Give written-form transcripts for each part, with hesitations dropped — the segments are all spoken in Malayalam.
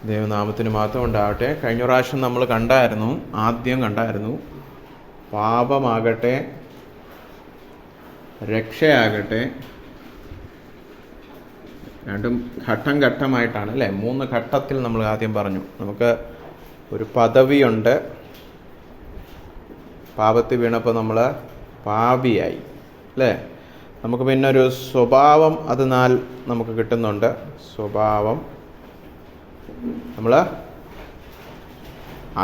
ദൈവനാമത്തിന് മാത്രം ഉണ്ടാവട്ടെ. കഴിഞ്ഞ പ്രാവശ്യം നമ്മൾ ആദ്യം കണ്ടായിരുന്നു പാപമാകട്ടെ രക്ഷയാകട്ടെ രണ്ടും ഘട്ടം ഘട്ടമായിട്ടാണ് അല്ലേ. 3 ഘട്ടത്തിൽ നമ്മൾ ആദ്യം പറഞ്ഞു. നമുക്ക് ഒരു പദവിയുണ്ട്. പാപത്തിൽ വീണപ്പോൾ നമ്മൾ പാപിയായി അല്ലേ. നമുക്ക് പിന്നെ ഒരു സ്വഭാവം അതിനാൽ നമുക്ക് കിട്ടുന്നുണ്ട്. സ്വഭാവം നമ്മൾ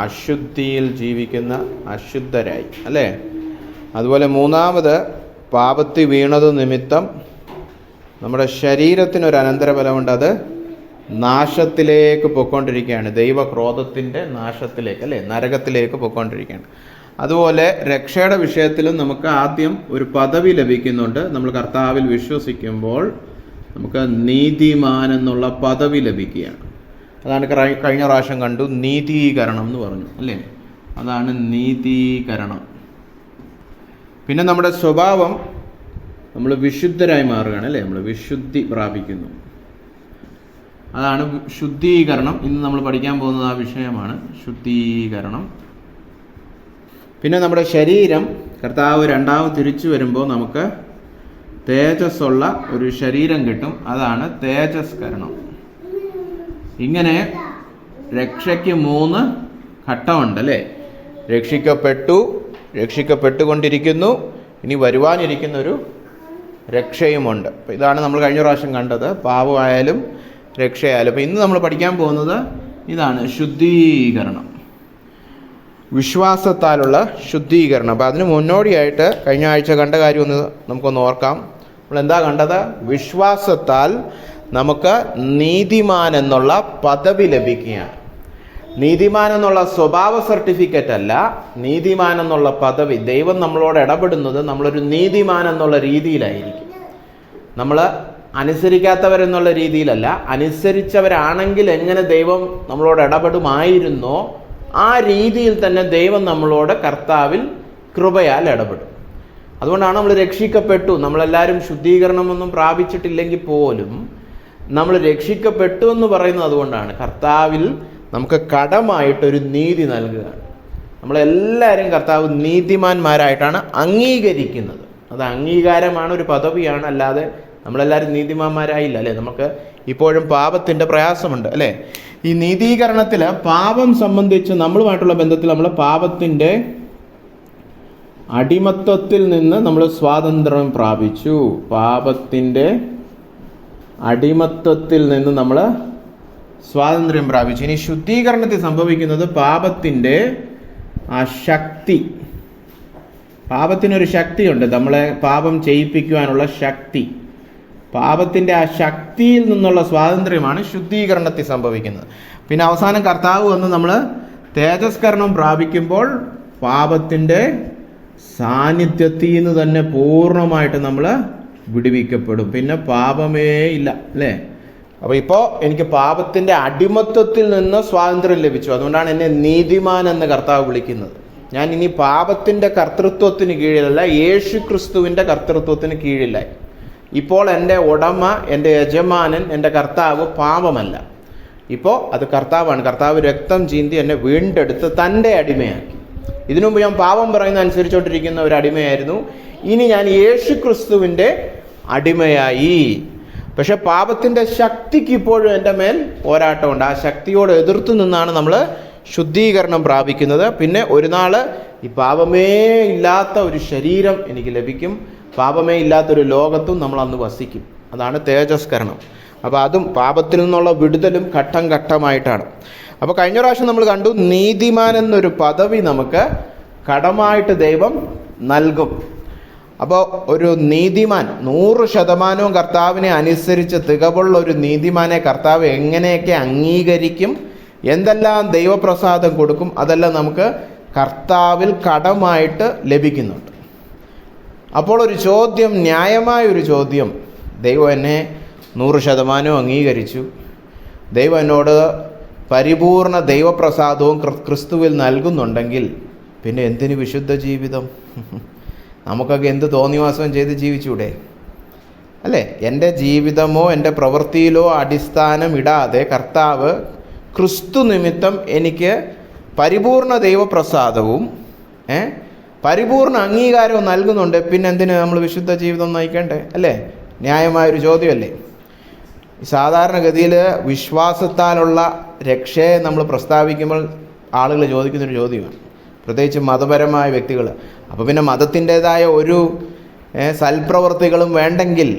അശുദ്ധിയിൽ ജീവിക്കുന്ന അശുദ്ധരായി അല്ലേ. അതുപോലെ 3ാമത് പാപത്തിൽ വീണത് നിമിത്തം നമ്മുടെ ശരീരത്തിനൊരു അനന്തരഫലമുണ്ട്. അത് നാശത്തിലേക്ക് പൊയ്ക്കൊണ്ടിരിക്കുകയാണ്. ദൈവക്രോധത്തിൻ്റെ നാശത്തിലേക്ക് അല്ലേ, നരകത്തിലേക്ക് പൊയ്ക്കൊണ്ടിരിക്കുകയാണ്. അതുപോലെ രക്ഷയുടെ വിഷയത്തിലും നമുക്ക് ആദ്യം ഒരു പദവി ലഭിക്കുന്നുണ്ട്. നമ്മൾ കർത്താവിൽ വിശ്വസിക്കുമ്പോൾ നമുക്ക് നീതിമാൻ എന്നുള്ള പദവി ലഭിക്കുകയാണ്. അതാണ് കഴിഞ്ഞ പ്രാവശ്യം കണ്ടു, നീതീകരണം എന്ന് പറഞ്ഞു അല്ലേ. അതാണ് നീതീകരണം. പിന്നെ നമ്മുടെ സ്വഭാവം നമ്മൾ വിശുദ്ധരായി മാറുകയാണ് അല്ലേ. നമ്മൾ വിശുദ്ധി പ്രാപിക്കുന്നു. അതാണ് ശുദ്ധീകരണം. ഇന്ന് നമ്മൾ പഠിക്കാൻ പോകുന്നത് ആ വിഷയമാണ്, ശുദ്ധീകരണം. പിന്നെ നമ്മുടെ ശരീരം കർത്താവ് രണ്ടാമത് തിരിച്ചു വരുമ്പോൾ നമുക്ക് തേജസ്സുള്ള ഒരു ശരീരം കിട്ടും. അതാണ് തേജസ്കരണം. ഇങ്ങനെ രക്ഷയ്ക്ക് 3 ഘട്ടമുണ്ട് അല്ലേ. രക്ഷിക്കപ്പെട്ടുകൊണ്ടിരിക്കുന്നു, ഇനി വരുവാനിരിക്കുന്ന ഒരു രക്ഷയുമുണ്ട്. അപ്പം ഇതാണ് നമ്മൾ കഴിഞ്ഞ പ്രാവശ്യം കണ്ടത്, പാപമായാലും രക്ഷയായാലും. അപ്പം ഇന്ന് നമ്മൾ പഠിക്കാൻ പോകുന്നത് ഇതാണ്, ശുദ്ധീകരണം, വിശ്വാസത്താലുള്ള ശുദ്ധീകരണം. അപ്പം അതിന് മുന്നോടിയായിട്ട് കഴിഞ്ഞ ആഴ്ച കണ്ട കാര്യം നമുക്കൊന്ന് ഓർക്കാം. നമ്മൾ എന്താ കണ്ടത്? വിശ്വാസത്താൽ നമുക്ക് നീതിമാൻ എന്നുള്ള പദവി ലഭിക്കുകയാണ്. നീതിമാൻ എന്നുള്ള സ്വഭാവ സർട്ടിഫിക്കറ്റ് അല്ല, നീതിമാൻ എന്നുള്ള പദവി. ദൈവം നമ്മളോട് ഇടപെടുന്നത് നമ്മളൊരു നീതിമാൻ എന്നുള്ള രീതിയിലായിരിക്കും. നമ്മൾ അനുസരിക്കാത്തവരെന്നുള്ള രീതിയിലല്ല. അനുസരിച്ചവരാണെങ്കിൽ എങ്ങനെ ദൈവം നമ്മളോട് ഇടപെടുമായിരുന്നോ ആ രീതിയിൽ തന്നെ ദൈവം നമ്മളോട് കർത്താവിൽ കൃപയാൽ ഇടപെടും. അതുകൊണ്ടാണ് നമ്മൾ രക്ഷിക്കപ്പെട്ടു. നമ്മളെല്ലാവരും ശുദ്ധീകരണമൊന്നും പ്രാപിച്ചിട്ടില്ലെങ്കിൽ പോലും നമ്മൾ രക്ഷിക്കപ്പെട്ടു എന്ന് പറയുന്നത് അതുകൊണ്ടാണ്. കർത്താവിൽ നമുക്ക് കടമായിട്ടൊരു നീതി നൽകുകയാണ്. നമ്മളെല്ലാവരും കർത്താവ് നീതിമാന്മാരായിട്ടാണ് അംഗീകരിക്കുന്നത്. അത് അംഗീകാരമാണ്, ഒരു പദവിയാണ്. അല്ലാതെ നമ്മളെല്ലാവരും നീതിമാന്മാരായില്ല അല്ലേ. നമുക്ക് ഇപ്പോഴും പാപത്തിൻ്റെ പ്രയാസമുണ്ട് അല്ലേ. ഈ നീതീകരണത്തിൽ പാപം സംബന്ധിച്ച് നമ്മളുമായിട്ടുള്ള ബന്ധത്തിൽ നമ്മൾ പാപത്തിൻ്റെ അടിമത്വത്തിൽ നിന്ന് നമ്മൾ സ്വാതന്ത്ര്യം പ്രാപിച്ചു. പാപത്തിൻ്റെ അടിമത്വത്തിൽ നിന്ന് നമ്മൾ സ്വാതന്ത്ര്യം പ്രാപിച്ചു. ഇനി ശുദ്ധീകരണത്തിൽ സംഭവിക്കുന്നത് പാപത്തിൻ്റെ ആ ശക്തി. പാപത്തിനൊരു ശക്തിയുണ്ട്, നമ്മളെ പാപം ചെയ്യിപ്പിക്കുവാനുള്ള ശക്തി. പാപത്തിൻ്റെ ആ ശക്തിയിൽ നിന്നുള്ള സ്വാതന്ത്ര്യമാണ് ശുദ്ധീകരണത്തിൽ സംഭവിക്കുന്നത്. പിന്നെ അവസാനം കർത്താവ് വന്ന് നമ്മൾ തേജസ്കരണം പ്രാപിക്കുമ്പോൾ പാപത്തിൻ്റെ സാന്നിധ്യത്തിൽ നിന്ന് തന്നെ പൂർണ്ണമായിട്ട് നമ്മൾ വിടുവിക്കപ്പെടും. പിന്നെ പാപമേ ഇല്ല അല്ലേ. അപ്പോൾ ഇപ്പോൾ എനിക്ക് പാപത്തിൻ്റെ അടിമത്വത്തിൽ നിന്ന് സ്വാതന്ത്ര്യം ലഭിച്ചു. അതുകൊണ്ടാണ് എന്നെ നീതിമാൻ എന്ന് കർത്താവ് വിളിക്കുന്നത്. ഞാൻ ഇനി പാപത്തിൻ്റെ കർത്തൃത്വത്തിന് കീഴിലല്ല, യേശു ക്രിസ്തുവിൻ്റെ കർത്തൃത്വത്തിന് കീഴിലായി. ഇപ്പോൾ എൻ്റെ ഉടമ, എൻ്റെ യജമാനൻ, എൻ്റെ കർത്താവ് പാപമല്ല. ഇപ്പോൾ അത് കർത്താവാണ്. കർത്താവ് രക്തം ചീന്തി എന്നെ വീണ്ടെടുത്ത് തൻ്റെ അടിമയാക്കി. ഇതിനു മുമ്പ് ഞാൻ പാപം പറയുന്ന അനുസരിച്ചുകൊണ്ടിരിക്കുന്ന ഒരു അടിമയായിരുന്നു. ഇനി ഞാൻ യേശു ക്രിസ്തുവിൻ്റെ അടിമയായി. പക്ഷെ പാപത്തിൻ്റെ ശക്തിക്ക് ഇപ്പോഴും എൻ്റെ മേൽ പോരാട്ടമുണ്ട്. ആ ശക്തിയോട് എതിർത്ത് നിന്നാണ് നമ്മൾ ശുദ്ധീകരണം പ്രാപിക്കുന്നത്. പിന്നെ ഒരു നാൾ ഈ പാപമേ ഇല്ലാത്ത ഒരു ശരീരം എനിക്ക് ലഭിക്കും. പാപമേ ഇല്ലാത്തൊരു ലോകത്തും നമ്മൾ അന്ന് വസിക്കും. അതാണ് തേജസ്കരണം. അപ്പോൾ അതും പാപത്തിൽ നിന്നുള്ള വിടുതലും ഘട്ടം ഘട്ടമായിട്ടാണ്. അപ്പോൾ കഴിഞ്ഞ പ്രാവശ്യം നമ്മൾ കണ്ടു, നീതിമാൻ എന്നൊരു പദവി നമുക്ക് കടമായിട്ട് ദൈവം നൽകും. അപ്പോൾ ഒരു നീതിമാൻ 100% കർത്താവിനെ അനുസരിച്ച് തികവുള്ള ഒരു നീതിമാനെ കർത്താവ് എങ്ങനെയൊക്കെ അംഗീകരിക്കും, എന്തെല്ലാം ദൈവപ്രസാദം കൊടുക്കും, അതെല്ലാം നമുക്ക് കർത്താവിൽ കടമായിട്ട് ലഭിക്കുന്നുണ്ട്. അപ്പോൾ ഒരു ചോദ്യം, ന്യായമായൊരു ചോദ്യം, ദൈവം എന്നെ 100% അംഗീകരിച്ചു, ദൈവം എന്നോട് പരിപൂർണ ദൈവപ്രസാദവും ക്രിസ്തുവിൽ നൽകുന്നുണ്ടെങ്കിൽ പിന്നെ എന്തിന് വിശുദ്ധ ജീവിതം? നമുക്കൊക്കെ എന്ത് തോന്നിവാസം ചെയ്ത് ജീവിച്ചൂടെ അല്ലേ? എൻ്റെ ജീവിതമോ എൻ്റെ പ്രവൃത്തിയിലോ അടിസ്ഥാനം ഇടാതെ കർത്താവ് ക്രിസ്തു നിമിത്തം എനിക്ക് പരിപൂർണ ദൈവപ്രസാദവും പരിപൂർണ അംഗീകാരവും നൽകുന്നുണ്ട്. പിന്നെ എന്തിന് നമ്മൾ വിശുദ്ധ ജീവിതം നയിക്കണ്ടേ? അല്ലേ? ന്യായമായൊരു ചോദ്യമല്ലേ? സാധാരണഗതിയിൽ വിശ്വാസത്താലുള്ള രക്ഷയെ നമ്മൾ പ്രസ്താവിക്കുമ്പോൾ ആളുകൾ ചോദിക്കുന്നൊരു ചോദ്യമാണ്, പ്രത്യേകിച്ച് മതപരമായ വ്യക്തികൾ. അപ്പോൾ പിന്നെ മതത്തിൻ്റെതായ ഒരു സൽപ്രവർത്തികളും വേണ്ടെങ്കിൽ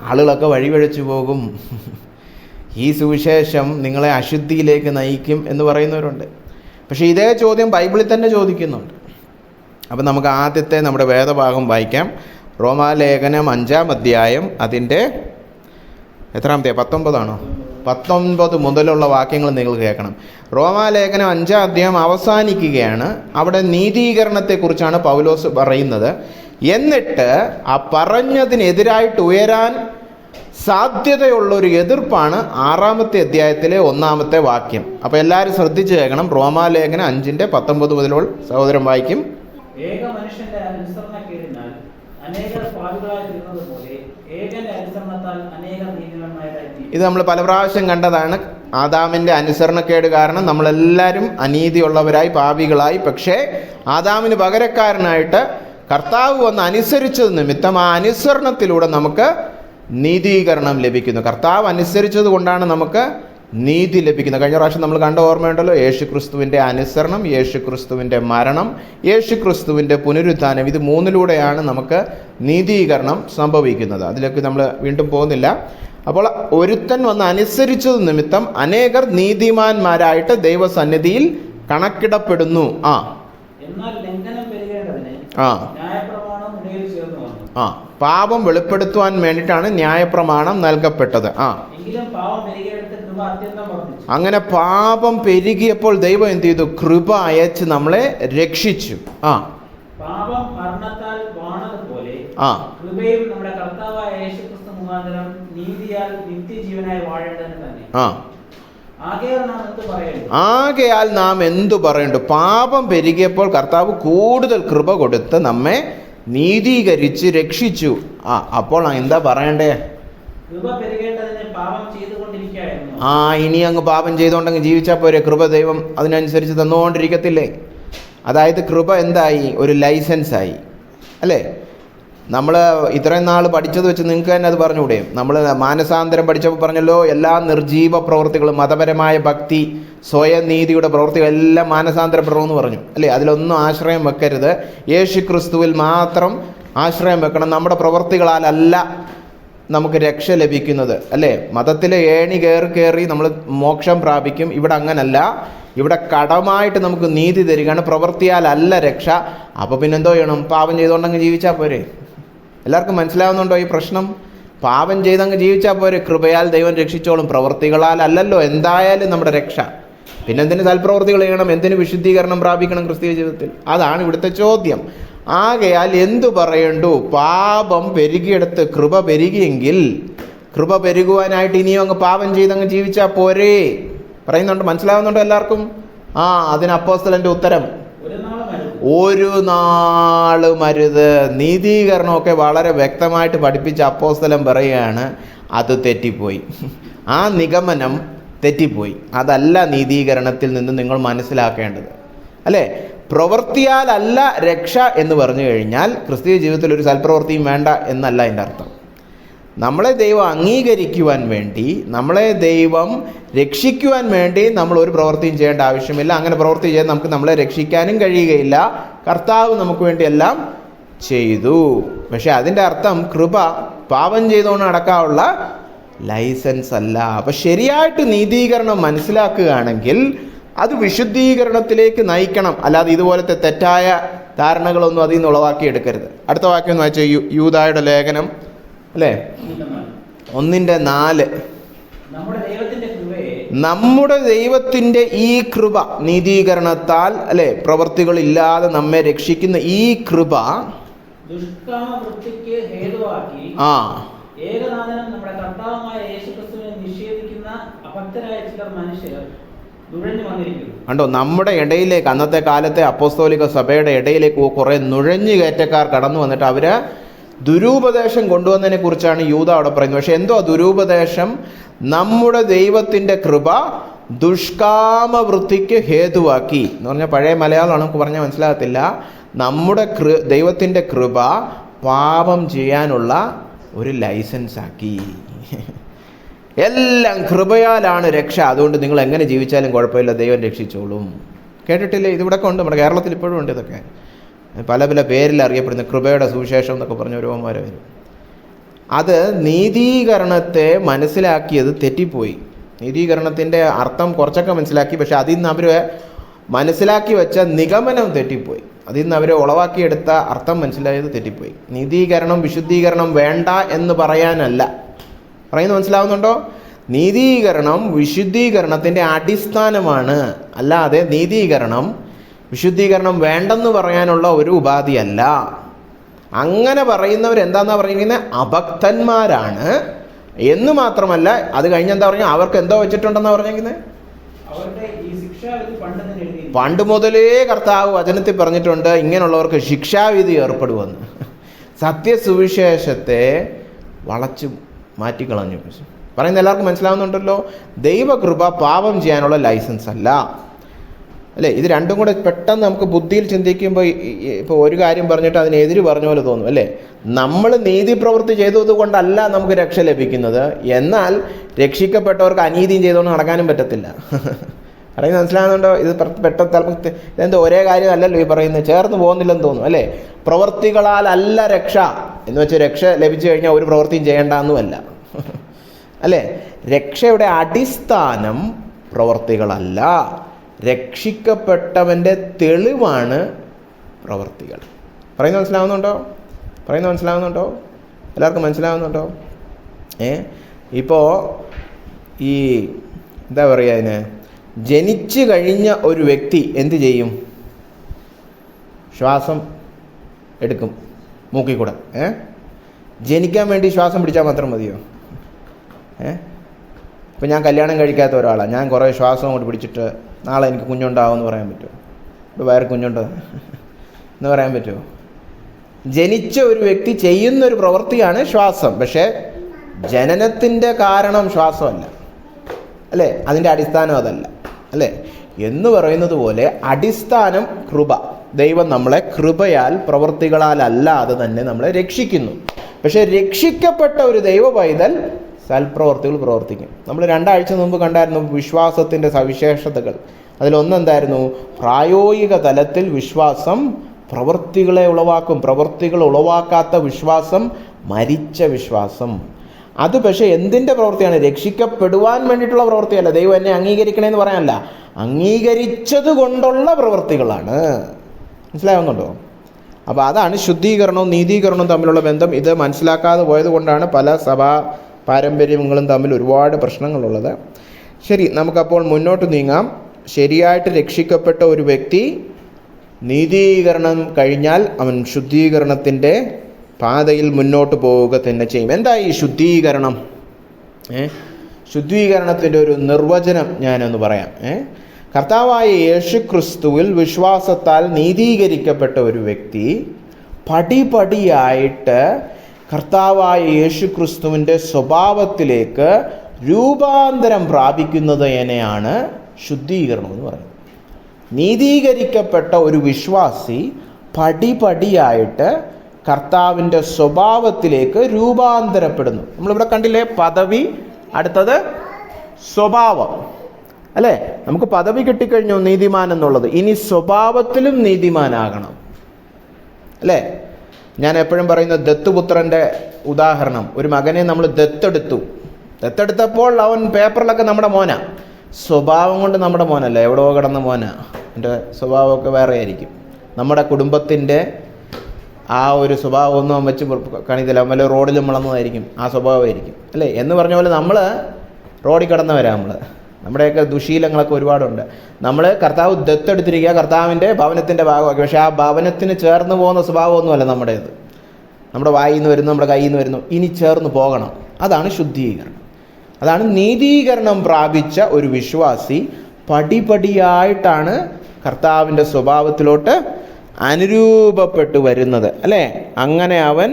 ആളുകളൊക്കെ വഴിവഴിച്ചു പോകും, ഈ സുവിശേഷം നിങ്ങളെ അശുദ്ധിയിലേക്ക് നയിക്കും എന്ന് പറയുന്നവരുണ്ട്. പക്ഷേ ഇതേ ചോദ്യം ബൈബിളിൽ തന്നെ ചോദിക്കുന്നുണ്ട്. അപ്പം നമുക്ക് ആദ്യത്തെ നമ്മുടെ വേദഭാഗം വായിക്കാം. റോമാലേഖനം 5-ാം അധ്യായം അതിൻ്റെ എത്രാമത്തെ? 19 19 മുതലുള്ള വാക്യങ്ങൾ നിങ്ങൾ കേൾക്കണം. റോമാലേഖനം 5-ാം അധ്യായം അവസാനിക്കുകയാണ്. അവിടെ നീതീകരണത്തെക്കുറിച്ചാണ് പൗലോസ് പറയുന്നത്. എന്നിട്ട് ആ പറഞ്ഞതിനെതിരായിട്ട് ഉയരാൻ സാധ്യതയുള്ളൊരു എതിർപ്പാണ് 6-ാമത്തെ അധ്യായത്തിലെ 1-ാമത്തെ വാക്യം. അപ്പോൾ എല്ലാവരും ശ്രദ്ധിച്ച് കേൾക്കണം. റോമാലേഖനം 5-19 മുതലുള്ള സഹോദരൻ വായിക്കും. ഏക മനുഷ്യന്റെ അനുസരണക്കേടിനാൽ അനേകർ പാപികളായി തീർന്നതുപോലെ ഏകന്റെ അനുസരണത്താൽ അനേകർ നീതിമാന്മാരായി തീരും. ഇത് നമ്മൾ പല പ്രാവശ്യം കണ്ടതാണ്. ആദാമിൻ്റെ അനുസരണക്കേട് കാരണം നമ്മളെല്ലാവരും അനീതിയുള്ളവരായി, പാപികളായി. പക്ഷേ ആദാമിന് പകരക്കാരനായിട്ട് കർത്താവ് വന്ന് അനുസരിച്ചത് നിമിത്തം ആ അനുസരണത്തിലൂടെ നമുക്ക് നീതീകരണം ലഭിക്കുന്നു. കർത്താവ് അനുസരിച്ചത് കൊണ്ടാണ് നമുക്ക് നീതി ലഭിക്കുന്നത്. കഴിഞ്ഞ പ്രാവശ്യം നമ്മൾ കണ്ട ഓർമ്മയുണ്ടല്ലോ, യേശുക്രിസ്തുവിൻ്റെ അനുസരണം, യേശുക്രിസ്തുവിൻ്റെ മരണം, യേശുക്രിസ്തുവിൻ്റെ പുനരുത്ഥാനം. ഇത് മൂന്നിലൂടെയാണ് നമുക്ക് നീതീകരണം സംഭവിക്കുന്നത്. അതിലേക്ക് നമ്മൾ വീണ്ടും പോകുന്നില്ല. അപ്പോൾ ഒരുത്തൻ വന്ന് അനുസരിച്ചത് നിമിത്തം അനേകർ നീതിമാന്മാരായിട്ട് ദൈവസന്നിധിയിൽ കണക്കിടപ്പെടുന്നു. എന്നാൽ ലംഘനം പെരുകേണ്ടതിന് ന്യായപ്രമാണം ഇടയിൽ ചേർന്നു വന്നു. പാപം വെളിപ്പെടുത്തുവാൻ വേണ്ടിയിട്ടാണ് ന്യായപ്രമാണം നൽകപ്പെട്ടത്. എങ്കിലും പാപം പെരുകിയെടുത്ത് കൃപ അത്യന്തം വർദ്ധിച്ചു. അങ്ങനെ പാപം പെരുകിയപ്പോൾ ദൈവം എന്ത് ചെയ്തു? കൃപ അയച്ച് നമ്മളെ രക്ഷിച്ചു. പാപം മരണത്താൽ വാണതുപോലെ കൃപയും നമ്മുടെ കർത്താവായ യേശുക്രിസ്തു മുഖാന്തരം നീതിയാൽ നിത്യജീവനായി വാഴേണ്ടതിന് തന്നെ. ആകയാൽ നാം എന്തു പറയണ്ടു? പാപം പെരുകിയപ്പോൾ കർത്താവ് കൂടുതൽ കൃപ കൊടുത്ത് നമ്മെ നീതീകരിച്ച് രക്ഷിച്ചു. അപ്പോൾ എന്താ പറയണ്ടേ? ഇനി അങ്ങ് പാപം ചെയ്തുകൊണ്ടങ്ങ് ജീവിച്ചാൽ പോരെ? കൃപ ദൈവം അതിനനുസരിച്ച് തന്നുകൊണ്ടിരിക്കത്തില്ലേ? അതായത് കൃപ എന്തായി? ഒരു ലൈസൻസായി, അല്ലേ? നമ്മൾ ഇത്രയും നാൾ പഠിച്ചത് വെച്ച് നിങ്ങൾക്ക് തന്നെ അത് പറഞ്ഞുകൂടെ? നമ്മൾ മാനസാന്തരം പഠിച്ചപ്പോൾ പറഞ്ഞല്ലോ, എല്ലാ നിർജീവ പ്രവൃത്തികളും, മതപരമായ ഭക്തി, സ്വയം നീതിയുടെ പ്രവൃത്തികളെല്ലാം മാനസാന്തരപ്പെടണമെന്ന് പറഞ്ഞു, അല്ലേ? അതിലൊന്നും ആശ്രയം വെക്കരുത്. യേശുക്രിസ്തുവിൽ മാത്രം ആശ്രയം വെക്കണം. നമ്മുടെ പ്രവൃത്തികളാലല്ല നമുക്ക് രക്ഷ ലഭിക്കുന്നത്, അല്ലേ? മതത്തിലെ ഏണി കയറി നമ്മൾ മോക്ഷം പ്രാപിക്കും. ഇവിടെ അങ്ങനല്ല. ഇവിടെ കടമായിട്ട് നമുക്ക് നീതി തരികയാണ്. പ്രവൃത്തിയാലല്ല രക്ഷ. അപ്പോൾ പിന്നെന്തോ ചെയ്യണം? പാപം ചെയ്തുകൊണ്ടങ്ങ് ജീവിച്ചാൽ പോരെ? എല്ലാവർക്കും മനസ്സിലാവുന്നുണ്ടോ ഈ പ്രശ്നം? പാപം ചെയ്തങ്ങ് ജീവിച്ചാൽ പോരെ? കൃപയാൽ ദൈവം രക്ഷിച്ചോളും. പ്രവൃത്തികളാൽ അല്ലല്ലോ എന്തായാലും നമ്മുടെ രക്ഷ. പിന്നെ എന്തിന് സൽപ്രവൃത്തികൾ ചെയ്യണം? എന്തിന് വിശുദ്ധീകരണം പ്രാപിക്കണം ക്രിസ്തീയ ജീവിതത്തിൽ? അതാണ് ഇവിടുത്തെ ചോദ്യം. ആകയാൽ എന്തു പറയണ്ടു? പാപം പെരുകിയെടുത്ത് കൃപ പെരുകിയെങ്കിൽ കൃപ പെരുകുവാനായിട്ട് ഇനിയും അങ്ങ് പാപം ചെയ്തങ്ങ് ജീവിച്ചാൽ പോരേ? പറയുന്നുണ്ട്, മനസ്സിലാവുന്നുണ്ടോ എല്ലാവർക്കും? അതിന് അപ്പോസ്തലന്റെ ഉത്തരം ഒരു നാളും അരുത്. നീതീകരണമൊക്കെ വളരെ വ്യക്തമായിട്ട് പഠിപ്പിച്ച അപ്പോസ്തലൻ പറയുകയാണ്, അത് തെറ്റിപ്പോയി. ആ നിഗമനം തെറ്റിപ്പോയി. അതല്ല നീതീകരണത്തിൽ നിന്ന് നിങ്ങൾ മനസ്സിലാക്കേണ്ടത്, അല്ലേ? പ്രവൃത്തിയാലല്ല രക്ഷ എന്ന് പറഞ്ഞു കഴിഞ്ഞാൽ ക്രിസ്തീയ ജീവിതത്തിൽ ഒരു സൽപ്രവൃത്തിയും വേണ്ട എന്നല്ല എൻ്റെ അർത്ഥം. നമ്മളെ ദൈവം അംഗീകരിക്കുവാൻ വേണ്ടി, നമ്മളെ ദൈവം രക്ഷിക്കുവാൻ വേണ്ടി നമ്മൾ ഒരു പ്രവൃത്തിയും ചെയ്യേണ്ട ആവശ്യമില്ല. അങ്ങനെ പ്രവൃത്തി ചെയ്ത് നമുക്ക് നമ്മളെ രക്ഷിക്കാനും കഴിയുകയില്ല. കർത്താവ് നമുക്ക് വേണ്ടി എല്ലാം ചെയ്തു. പക്ഷെ അതിൻ്റെ അർത്ഥം കൃപ പാപം ചെയ്തുകൊണ്ട് നടക്കാനുള്ള ലൈസൻസ് അല്ല. അപ്പം ശരിയായിട്ട് നീതീകരണം മനസ്സിലാക്കുകയാണെങ്കിൽ അത് വിശുദ്ധീകരണത്തിലേക്ക് നയിക്കണം. അല്ലാതെ ഇതുപോലത്തെ തെറ്റായ ധാരണകളൊന്നും അതിൽ നിന്ന് ഉളവാക്കിയെടുക്കരുത്. അടുത്ത വാക്യം എന്ന് വെച്ചാൽ യൂദായുടെ ലേഖനം, അല്ലേ, 1:4. നമ്മുടെ ദൈവത്തിൻ്റെ ഈ കൃപ, നീതീകരണത്താൽ, അല്ലെ, പ്രവൃത്തികളില്ലാതെ നമ്മെ രക്ഷിക്കുന്ന ഈ കൃപ കണ്ടോ, നമ്മുടെ ഇടയിലേക്ക്, അന്നത്തെ കാലത്തെ അപ്പോസ്തോലിക സഭയുടെ ഇടയിലേക്ക് കുറെ നുഴഞ്ഞു കയറ്റക്കാർ കടന്നു വന്നിട്ട് അവര് ദുരൂപദേശം കൊണ്ടുവന്നതിനെ കുറിച്ചാണ് യൂദ അവിടെ പറയുന്നത്. പക്ഷെ എന്തോ ദുരൂപദേശം? നമ്മുടെ ദൈവത്തിൻ്റെ കൃപ ദുഷ്കാമവൃത്തിക്ക് ഹേതുവാക്കി എന്ന് പറഞ്ഞാൽ പഴയ മലയാളമാണ്, നമുക്ക് പറഞ്ഞാൽ മനസ്സിലാകത്തില്ല. നമ്മുടെ ദൈവത്തിൻ്റെ കൃപ പാപം ചെയ്യാനുള്ള ഒരു ലൈസൻസ് ആക്കി. എല്ലാം കൃപയാലാണ് രക്ഷ, അതുകൊണ്ട് നിങ്ങൾ എങ്ങനെ ജീവിച്ചാലും കുഴപ്പമില്ല, ദൈവം രക്ഷിച്ചോളും. കേട്ടിട്ടില്ലേ? ഇതിവിടെ ഉണ്ട്, നമ്മുടെ കേരളത്തിൽ ഇപ്പോഴും ഉണ്ട് ഇതൊക്കെ. പല പല പേരിൽ അറിയപ്പെടുന്ന കൃപയുടെ സുവിശേഷം എന്നൊക്കെ പറഞ്ഞ ഓരോമാരെ വരും. അത് നീതീകരണത്തെ മനസ്സിലാക്കിയത് തെറ്റിപ്പോയി. നീതീകരണത്തിൻ്റെ അർത്ഥം കുറച്ചൊക്കെ മനസ്സിലാക്കി, പക്ഷെ അതിൽ നിന്ന് അവർ മനസ്സിലാക്കി വെച്ച നിഗമനം തെറ്റിപ്പോയി. അതിൽ നിന്ന് അവർ ഉളവാക്കിയെടുത്ത അർത്ഥം മനസ്സിലായത് തെറ്റിപ്പോയി. നീതീകരണം വിശുദ്ധീകരണം വേണ്ട എന്ന് പറയാനല്ല. പറയുന്നത് മനസ്സിലാവുന്നുണ്ടോ? നീതീകരണം വിശുദ്ധീകരണത്തിൻ്റെ അടിസ്ഥാനമാണ്, അല്ലാതെ നീതീകരണം വിശുദ്ധീകരണം വേണ്ടെന്ന് പറയാനുള്ള ഒരു ഉപാധിയല്ല. അങ്ങനെ പറയുന്നവരെന്താന്നാ പറഞ്ഞിരിക്കുന്നത്? അഭക്തന്മാരാണ് എന്ന് മാത്രമല്ല, അത് കഴിഞ്ഞെന്താ പറഞ്ഞാൽ അവർക്ക് എന്തോ വെച്ചിട്ടുണ്ടെന്നാ പറഞ്ഞിരിക്കുന്നത്? പണ്ട് മുതലേ കർത്താവ് വചനത്തിൽ പറഞ്ഞിട്ടുണ്ട് ഇങ്ങനെയുള്ളവർക്ക് ശിക്ഷാവിധി ഏർപ്പെടുമെന്ന്. സത്യസുവിശേഷത്തെ വളച്ചു മാറ്റിക്കളഞ്ഞു. പറയുന്ന എല്ലാവർക്കും മനസ്സിലാവുന്നുണ്ടല്ലോ? ദൈവകൃപ പാപം ചെയ്യാനുള്ള ലൈസൻസ് അല്ല, അല്ലേ? ഇത് രണ്ടും കൂടെ പെട്ടെന്ന് നമുക്ക് ബുദ്ധിയിൽ ചിന്തിക്കുമ്പോൾ ഇപ്പോൾ ഒരു കാര്യം പറഞ്ഞിട്ട് അതിനെതിര് പറഞ്ഞ പോലെ തോന്നും, അല്ലേ? നമ്മൾ നീതിപ്രവൃത്തി ചെയ്തത് കൊണ്ടല്ല നമുക്ക് രക്ഷ ലഭിക്കുന്നത്, എന്നാൽ രക്ഷിക്കപ്പെട്ടവർക്ക് അനീതിയും ചെയ്തുകൊണ്ട് നടക്കാനും പറ്റത്തില്ല. പറയുന്നത് മനസ്സിലാകുന്നുണ്ടോ? ഇത് പെട്ടെന്ന് ചിലപ്പോൾ ഇതെന്തോ ഒരേ കാര്യം അല്ലല്ലോ ഈ പറയുന്നത്, ചേർന്ന് പോകുന്നില്ലെന്ന് തോന്നും, അല്ലേ? പ്രവൃത്തികളാൽ അല്ല രക്ഷ എന്ന് വെച്ചാൽ രക്ഷ ലഭിച്ചു കഴിഞ്ഞാൽ ഒരു പ്രവൃത്തിയും ചെയ്യേണ്ടെന്നുമല്ല, അല്ലേ? രക്ഷയുടെ അടിസ്ഥാനം പ്രവൃത്തികളല്ല, രക്ഷിക്കപ്പെട്ടവൻ്റെ തെളിവാണ് പ്രവൃത്തികൾ. പറയുന്നത് മനസ്സിലാവുന്നുണ്ടോ? പറയുന്നത് മനസ്സിലാവുന്നുണ്ടോ? എല്ലാവർക്കും മനസ്സിലാവുന്നുണ്ടോ? ഇപ്പോൾ ഈ എന്താ പറയുക, അതിന് ജനിച്ചു കഴിഞ്ഞ ഒരു വ്യക്തി എന്ത് ചെയ്യും? ശ്വാസം എടുക്കും മൂക്കിൽ കൂടെ. ജനിക്കാൻ വേണ്ടി ശ്വാസം പിടിച്ചാൽ മാത്രം മതിയോ? ഇപ്പം ഞാൻ കല്യാണം കഴിക്കാത്ത ഒരാളാണ്, ഞാൻ കുറേ ശ്വാസം കൊണ്ട് പിടിച്ചിട്ട് നാളെ എനിക്ക് കുഞ്ഞുണ്ടാവും എന്ന് പറയാൻ പറ്റുമോ? ഇപ്പോൾ വേറെ കുഞ്ഞുണ്ടോ എന്ന് പറയാൻ പറ്റുമോ? ജനിച്ച ഒരു വ്യക്തി ചെയ്യുന്നൊരു പ്രവൃത്തിയാണ് ശ്വാസം, പക്ഷേ ജനനത്തിൻ്റെ കാരണം ശ്വാസമല്ല, അല്ലേ? അതിൻ്റെ അടിസ്ഥാനം അതല്ല, അല്ലേ? എന്ന് പറയുന്നത് പോലെ അടിസ്ഥാനം കൃപ. ദൈവം നമ്മളെ കൃപയാൽ പ്രവൃത്തികളാൽ അല്ലാതെ തന്നെ നമ്മളെ രക്ഷിക്കുന്നു. പക്ഷെ രക്ഷിക്കപ്പെട്ട ഒരു ദൈവ പൈതൽ സൽപ്രവർത്തികൾ പ്രവർത്തിക്കും. നമ്മൾ 2 ആഴ്ച മുമ്പ് കണ്ടായിരുന്നു വിശ്വാസത്തിൻ്റെ സവിശേഷതകൾ. അതിലൊന്നെന്തായിരുന്നു? പ്രായോഗിക തലത്തിൽ വിശ്വാസം പ്രവൃത്തികളെ ഉളവാക്കും. പ്രവൃത്തികൾ ഉളവാക്കാത്ത വിശ്വാസം മരിച്ച വിശ്വാസം. അത് പക്ഷേ എന്തിൻ്റെ പ്രവൃത്തിയാണ്? രക്ഷിക്കപ്പെടുവാൻ വേണ്ടിയിട്ടുള്ള പ്രവൃത്തിയല്ല. ദൈവം എന്നെ അംഗീകരിക്കണമെന്ന് പറയാനല്ല, അംഗീകരിച്ചത് കൊണ്ടുള്ള പ്രവൃത്തികളാണ്. മനസ്സിലാവുന്നുണ്ടോ? അപ്പോൾ അതാണ് ശുദ്ധീകരണവും നീതീകരണവും തമ്മിലുള്ള ബന്ധം. ഇത് മനസ്സിലാക്കാതെ പോയത് കൊണ്ടാണ് പല സഭാ പാരമ്പര്യങ്ങളും തമ്മിൽ ഒരുപാട് പ്രശ്നങ്ങളുള്ളത്. ശരി, നമുക്കപ്പോൾ മുന്നോട്ട് നീങ്ങാം. ശരിയായിട്ട് രക്ഷിക്കപ്പെട്ട ഒരു വ്യക്തി നീതീകരണം കഴിഞ്ഞാൽ അവൻ ശുദ്ധീകരണത്തിൻ്റെ പാതയിൽ മുന്നോട്ട് പോവുക തന്നെ ചെയ്യും. എന്താ ഈ ശുദ്ധീകരണം? ശുദ്ധീകരണത്തിൻ്റെ ഒരു നിർവചനം ഞാനൊന്ന് പറയാം. കർത്താവായ യേശുക്രിസ്തുവിൽ വിശ്വാസത്താൽ നീതീകരിക്കപ്പെട്ട ഒരു വ്യക്തി പടിപടിയായിട്ട് കർത്താവായ യേശുക്രിസ്തുവിൻ്റെ സ്വഭാവത്തിലേക്ക് രൂപാന്തരം പ്രാപിക്കുന്നതിനെയാണ് ശുദ്ധീകരണം എന്ന് പറയുന്നത്. നീതീകരിക്കപ്പെട്ട ഒരു വിശ്വാസി പടിപടിയായിട്ട് കർത്താവിൻ്റെ സ്വഭാവത്തിലേക്ക് രൂപാന്തരപ്പെടുന്നു. നമ്മളിവിടെ കണ്ടില്ലേ, പദവി, അടുത്തത് സ്വഭാവം, അല്ലേ? നമുക്ക് പദവി കിട്ടിക്കഴിഞ്ഞു നീതിമാൻ എന്നുള്ളത്, ഇനി സ്വഭാവത്തിലും നീതിമാനാകണം, അല്ലേ? ഞാൻ എപ്പോഴും പറയുന്ന ദത്തുപുത്രൻ്റെ ഉദാഹരണം. ഒരു മകനെ നമ്മൾ ദത്തെടുത്തപ്പോൾ അവൻ പേപ്പറിലൊക്കെ നമ്മുടെ മോനാ, സ്വഭാവം കൊണ്ട് നമ്മുടെ മോനല്ല, എവിടെയോ കിടന്ന മോനാ. എൻ്റെ സ്വഭാവമൊക്കെ വേറെ ആയിരിക്കും. നമ്മുടെ കുടുംബത്തിൻ്റെ ആ ഒരു സ്വഭാവമൊന്നും അവൻ വെച്ച് കാണിക്കില്ല. അവൻ വല്ല റോഡിലും വളർന്നതായിരിക്കും, ആ സ്വഭാവമായിരിക്കും, അല്ലേ? എന്ന് പറഞ്ഞ പോലെ നമ്മൾ റോഡിൽ കിടന്നവരാ. നമ്മുടെയൊക്കെ ദുശീലങ്ങളൊക്കെ ഒരുപാടുണ്ട്. നമ്മൾ കർത്താവ് ദത്തെടുത്തിരിക്കുക, കർത്താവിൻ്റെ ഭവനത്തിൻ്റെ ഭാഗമാക്കി. പക്ഷേ ആ ഭവനത്തിന് ചേർന്ന് പോകുന്ന സ്വഭാവമൊന്നുമല്ല നമ്മുടേത്. നമ്മുടെ വായിൽ നിന്ന് വരുന്നു, നമ്മുടെ കയ്യിൽ നിന്ന് വരുന്നു, ഇനി ചേർന്ന് പോകണം. അതാണ് ശുദ്ധീകരണം. അതാണ് നീതീകരണം പ്രാപിച്ച ഒരു വിശ്വാസി പടിപടിയായിട്ടാണ് കർത്താവിൻ്റെ സ്വഭാവത്തിലോട്ട് അനുരൂപപ്പെട്ടു വരുന്നത്, അല്ലേ? അങ്ങനെ അവൻ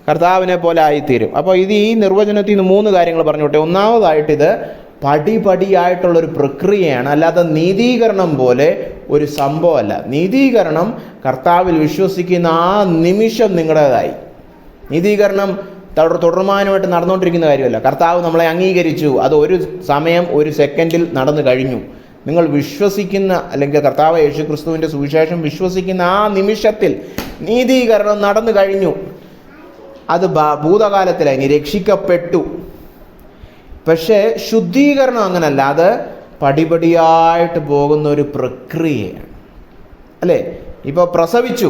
കർത്താവിനെ പോലെ ആയിത്തീരും. അപ്പോൾ ഇത് ഈ നിർവചനത്തിൽ നിന്ന് 3 കാര്യങ്ങൾ പറഞ്ഞോട്ടെ. ഒന്നാമതായിട്ട് ഇത് പടിപടിയായിട്ടുള്ളൊരു പ്രക്രിയയാണ്, അല്ലാതെ നീതീകരണം പോലെ ഒരു സംഭവമല്ല. നീതീകരണം കർത്താവിൽ വിശ്വസിക്കുന്ന ആ നിമിഷം നിങ്ങളുടേതായി. നീതീകരണം തുടർമാനമായിട്ട് നടന്നുകൊണ്ടിരിക്കുന്ന കാര്യമല്ല. കർത്താവ് നമ്മളെ അംഗീകരിച്ചു, അത് ഒരു സമയം ഒരു സെക്കൻഡിൽ നടന്നു കഴിഞ്ഞു. നിങ്ങൾ വിശ്വസിക്കുന്ന, അല്ലെങ്കിൽ കർത്താവ് യേശുക്രിസ്തുവിൻ്റെ സുവിശേഷം വിശ്വസിക്കുന്ന ആ നിമിഷത്തിൽ നീതീകരണം നടന്നു കഴിഞ്ഞു. അത് ഭൂതകാലത്തിലായി, നീ രക്ഷിക്കപ്പെട്ടു. പക്ഷേ ശുദ്ധീകരണം അങ്ങനല്ല, അത് പടിപടിയായിട്ട് പോകുന്ന ഒരു പ്രക്രിയയാണ്, അല്ലേ? ഇപ്പോൾ പ്രസവിച്ചു,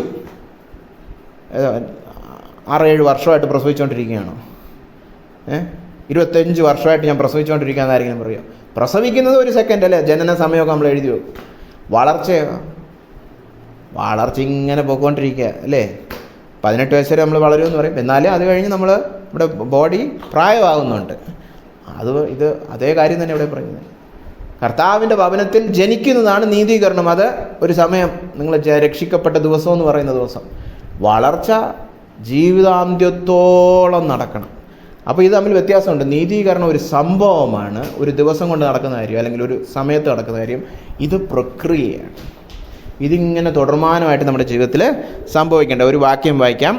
6-7 വർഷമായിട്ട് പ്രസവിച്ചുകൊണ്ടിരിക്കുകയാണോ? 25 വർഷമായിട്ട് ഞാൻ പ്രസവിച്ചുകൊണ്ടിരിക്കുകയെന്ന് ആരെങ്കിലും പറയുമോ? പ്രസവിക്കുന്നത് ഒരു സെക്കൻഡ് അല്ലേ? ജനന സമയമൊക്കെ നമ്മൾ എഴുതി വെക്കും. വളർച്ച ഇങ്ങനെ പോയിക്കൊണ്ടിരിക്കുക, അല്ലേ? 18 വയസ്സ് വരെ നമ്മൾ വളരുമെന്ന് പറയും. എന്നാലും അത് കഴിഞ്ഞ് നമ്മുടെ ബോഡി പ്രായമാകുന്നുണ്ട്. ഇത് അതേ കാര്യം തന്നെ ഇവിടെ പറയുന്നത്. കർത്താവിൻ്റെ ഭവനത്തിൽ ജനിക്കുന്നതാണ് നീതീകരണം. അത് ഒരു സമയം, നിങ്ങൾ രക്ഷിക്കപ്പെട്ട ദിവസം എന്ന് പറയുന്ന ദിവസം. വളർച്ച ജീവിതാന്ത്യത്തോളം നടക്കണം. അപ്പോൾ ഇത് തമ്മിൽ വ്യത്യാസമുണ്ട്. നീതീകരണം ഒരു സംഭവമാണ്, ഒരു ദിവസം കൊണ്ട് നടക്കുന്ന കാര്യം, അല്ലെങ്കിൽ ഒരു സമയത്ത് നടക്കുന്ന കാര്യം. ഇത് പ്രക്രിയയാണ്. ഇതിങ്ങനെ തുടർമാനമായിട്ട് നമ്മുടെ ജീവിതത്തിൽ സംഭവിക്കേണ്ട. ഒരു വാക്യം വായിക്കാം.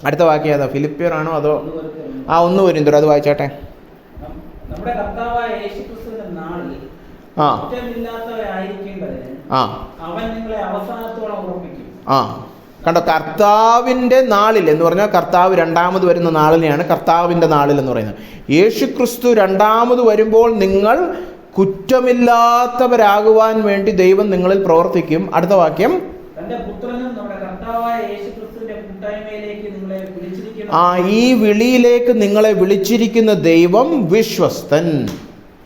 അടുത്ത വാക്യം ഏതാ? ഫിലിപ്പിയർ ആണോ അതോ 1 കൊരിന്ത്യർ? അത് വായിച്ചാട്ടെ. നമ്മുടെ കർത്താവായ യേശുക്രിസ്തുവിന്റെ നാളിൽ കുറ്റമില്ലാത്തവരായിരിക്കേണ്ടതിന് അവൻ നിങ്ങളെ അവസാനത്തോളം ഉറപ്പിക്കും. കണ്ടോ, കർത്താവിൻ്റെ നാളിൽ എന്ന് പറഞ്ഞാൽ കർത്താവ് രണ്ടാമത് വരുന്ന നാളിനെയാണ് കർത്താവിൻ്റെ നാളിൽ എന്ന് പറയുന്നത്. യേശുക്രിസ്തു രണ്ടാമത് വരുമ്പോൾ നിങ്ങൾ കുറ്റമില്ലാത്തവരാകുവാൻ വേണ്ടി ദൈവം നിങ്ങളിൽ പ്രവർത്തിക്കും. അടുത്ത വാക്യം, തന്റെ പുത്രനും നമ്മുടെ കർത്താവായ യേശുക്രിസ്തുവിന്റെ കൂട്ടായ്മയിലേക്ക് നിങ്ങളെ വിളിച്ചിരിക്കുന്നു. ഈ വിളിയിലേക്ക് നിങ്ങളെ വിളിച്ചിരിക്കുന്ന ദൈവം വിശ്വസ്തൻ.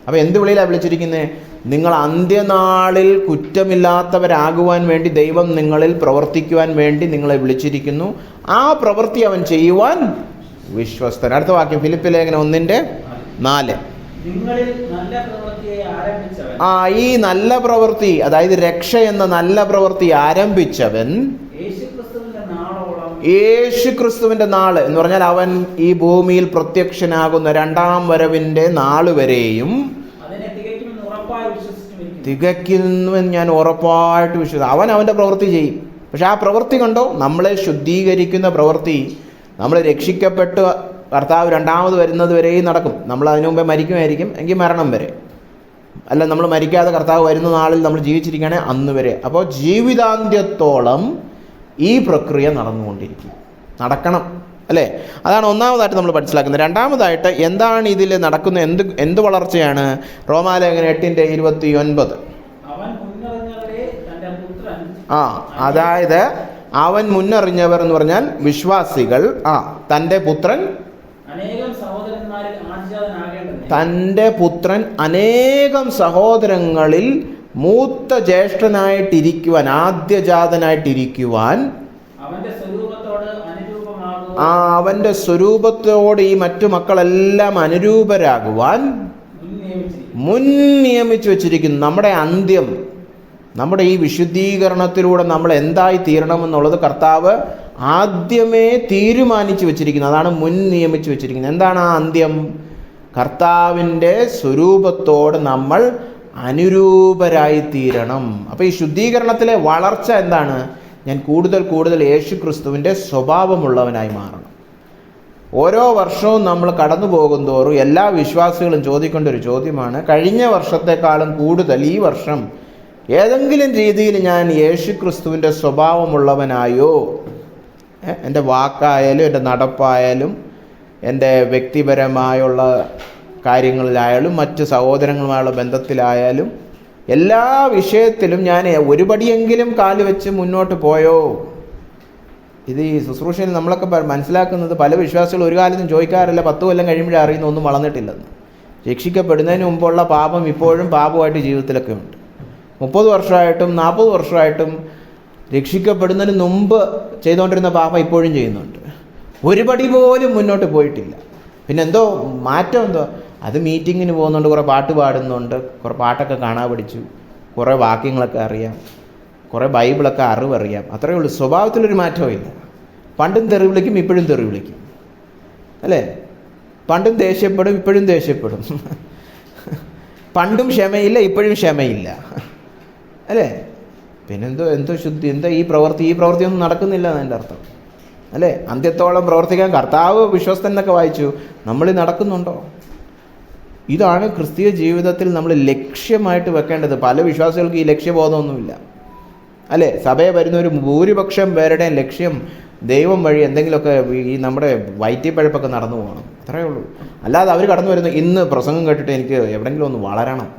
അപ്പം എന്ത് വിളിയിലാണ് വിളിച്ചിരിക്കുന്നത്? നിങ്ങൾ അന്ത്യനാളിൽ കുറ്റമില്ലാത്തവരാകുവാൻ വേണ്ടി ദൈവം നിങ്ങളിൽ പ്രവർത്തിക്കുവാൻ വേണ്ടി നിങ്ങളെ വിളിച്ചിരിക്കുന്നു. ആ പ്രവൃത്തി അവൻ ചെയ്യുവാൻ വിശ്വസ്തൻ. അടുത്ത വാക്യം, ഫിലിപ്പി ലേഖനം 1:4. നിങ്ങളിൽ നല്ല പ്രവൃത്തിയെ ആരംഭിച്ചവൻ. ഈ നല്ല പ്രവൃത്തി, അതായത് രക്ഷ എന്ന നല്ല പ്രവൃത്തി ആരംഭിച്ചവൻ യേശുക്രിസ്തുവിന്റെ നാള് എന്ന് പറഞ്ഞാൽ അവൻ ഈ ഭൂമിയിൽ പ്രത്യക്ഷനാകുന്ന രണ്ടാം വരവിന്റെ നാള് വരെയും തികയ്ക്കുന്നുവെന്ന് ഞാൻ ഉറപ്പായിട്ട് വിശ്വസിക്കുന്നു. അവൻ അവൻ്റെ പ്രവൃത്തി ചെയ്യും. പക്ഷെ ആ പ്രവൃത്തി കണ്ടോ, നമ്മളെ ശുദ്ധീകരിക്കുന്ന പ്രവൃത്തി. നമ്മൾ രക്ഷിക്കപ്പെട്ട് കർത്താവ് രണ്ടാമത് വരുന്നത് വരെയും നടക്കും. നമ്മൾ അതിനു മുമ്പേ മരിക്കുമായിരിക്കും, എങ്കിൽ മരണം വരെ. അല്ല, നമ്മൾ മരിക്കാതെ കർത്താവ് വരുന്ന നാളിൽ നമ്മൾ ജീവിച്ചിരിക്കുകയാണെങ്കിൽ അന്ന് വരെ. അപ്പോൾ ജീവിതാന്ത്യത്തോളം ഈ പ്രക്രിയ നടന്നുകൊണ്ടിരിക്കും, നടക്കണം, അല്ലേ? അതാണ് ഒന്നാമതായിട്ട് നമ്മൾ മനസ്സിലാക്കുന്നത്. രണ്ടാമതായിട്ട് എന്താണ് ഇതിൽ നടക്കുന്ന എന്ത് വളർച്ചയാണ്? റോമാലേഖനം 8:29. അതായത് അവൻ മുന്നറിഞ്ഞവർ എന്ന് പറഞ്ഞാൽ വിശ്വാസികൾ. തൻ്റെ പുത്രൻ അനേകം സഹോദരങ്ങളിൽ മൂത്ത ജ്യേഷ്ഠനായിട്ടിരിക്കുവാൻ, ആദ്യജാതനായിട്ടിരിക്കുവാൻ, അവന്റെ സ്വരൂപത്തോട് ഈ മറ്റു മക്കളെല്ലാം അനുരൂപരാകുവാൻ മുൻ നിയമിച്ചു വെച്ചിരിക്കുന്നു. നമ്മുടെ അന്ത്യം, നമ്മുടെ ഈ വിശുദ്ധീകരണത്തിലൂടെ നമ്മൾ എന്തായി തീരണമെന്നുള്ളത് കർത്താവ് ആദ്യമേ തീരുമാനിച്ചു വെച്ചിരിക്കുന്നു. അതാണ് മുൻ നിയമിച്ചു വെച്ചിരിക്കുന്നത്. എന്താണ് ആ അന്ത്യം? കർത്താവിൻ്റെ സ്വരൂപത്തോട് നമ്മൾ അനുരൂപരായി തീരണം. അപ്പോൾ ഈ ശുദ്ധീകരണത്തിലെ വളർച്ച എന്താണ്? ഞാൻ കൂടുതൽ യേശുക്രിസ്തുവിൻ്റെ സ്വഭാവമുള്ളവനായി മാറണം. ഓരോ വർഷവും നമ്മൾ കടന്നു പോകുന്തോറും എല്ലാ വിശ്വാസികളും ചോദിക്കേണ്ട ഒരു ചോദ്യമാണ്, കഴിഞ്ഞ വർഷത്തെക്കാളും കൂടുതൽ ഈ വർഷം ഏതെങ്കിലും രീതിയിൽ ഞാൻ യേശുക്രിസ്തുവിൻ്റെ സ്വഭാവമുള്ളവനായോ? എൻ്റെ വാക്കായാലും എൻ്റെ നടപ്പായാലും എൻ്റെ വ്യക്തിപരമായുള്ള കാര്യങ്ങളിലായാലും മറ്റ് സഹോദരങ്ങളുമായുള്ള ബന്ധത്തിലായാലും എല്ലാ വിഷയത്തിലും ഞാൻ ഒരുപടിയെങ്കിലും കാല് വെച്ച് മുന്നോട്ട് പോയോ? ഇത് ഈ ശുശ്രൂഷയിൽ നമ്മളൊക്കെ മനസ്സിലാക്കുന്നത്, പല വിശ്വാസികൾ ഒരു കാലത്തും ചോദിക്കാറില്ല, 10 കൊല്ലം കഴിയുമ്പോഴേ അറിയുന്ന ഒന്നും വളർന്നിട്ടില്ലെന്ന്. രക്ഷിക്കപ്പെടുന്നതിന് മുമ്പുള്ള പാപം ഇപ്പോഴും പാപമായിട്ട് ജീവിതത്തിലൊക്കെ ഉണ്ട്. 30 വർഷമായിട്ടും 40 വർഷമായിട്ടും രക്ഷിക്കപ്പെടുന്നതിന് മുമ്പ് ചെയ്തുകൊണ്ടിരുന്ന പാപം ഇപ്പോഴും ചെയ്യുന്നുണ്ട്. ഒരുപടി പോലും മുന്നോട്ട് പോയിട്ടില്ല. പിന്നെ എന്തോ മാറ്റം എന്തോ? അത് മീറ്റിങ്ങിന് പോകുന്നുണ്ട്, കുറേ പാട്ട് പാടുന്നുണ്ട്, കുറേ പാട്ടൊക്കെ കാണാൻ പഠിച്ചു, കുറേ വാക്യങ്ങളൊക്കെ അറിയാം, കുറേ ബൈബിളൊക്കെ അറിവറിയാം, അത്രയേ ഉള്ളൂ. സ്വഭാവത്തിലൊരു മാറ്റവും ഇല്ല. പണ്ടും തെറി വിളിക്കും, ഇപ്പോഴും തെറി വിളിക്കും, അല്ലേ? പണ്ടും ദേഷ്യപ്പെടും, ഇപ്പോഴും ദേഷ്യപ്പെടും. പണ്ടും ക്ഷമയില്ല, ഇപ്പോഴും ക്ഷമയില്ല, അല്ലേ? എന്തോ ശുദ്ധി, ഈ പ്രവൃത്തിയൊന്നും നടക്കുന്നില്ല എന്നതിൻ്റെ അർത്ഥം, അല്ലേ? അന്ത്യത്തോളം പ്രവർത്തിക്കാൻ കർത്താവ് വിശ്വസ്തൻ എന്നൊക്കെ വായിച്ചു. നമ്മൾ നടക്കുന്നുണ്ടോ? ഇതാണ് ക്രിസ്തീയ ജീവിതത്തിൽ നമ്മൾ ലക്ഷ്യമായിട്ട് വെക്കേണ്ടത്. പല വിശ്വാസികൾക്ക് ഈ ലക്ഷ്യബോധമൊന്നുമില്ല, അല്ലേ? സഭയെ വരുന്ന ഒരു ഭൂരിപക്ഷം പേരുടെയും ലക്ഷ്യം ദൈവം വഴി എന്തെങ്കിലുമൊക്കെ ഈ നമ്മുടെ വയറ്റിപ്പഴപ്പൊക്കെ നടന്നു പോകണം, അത്രയേ ഉള്ളൂ. അല്ലാതെ അവർ കടന്നു വരുന്നു, ഇന്ന് പ്രസംഗം കേട്ടിട്ട് എനിക്ക് എവിടെയെങ്കിലും ഒന്ന് വളരണം,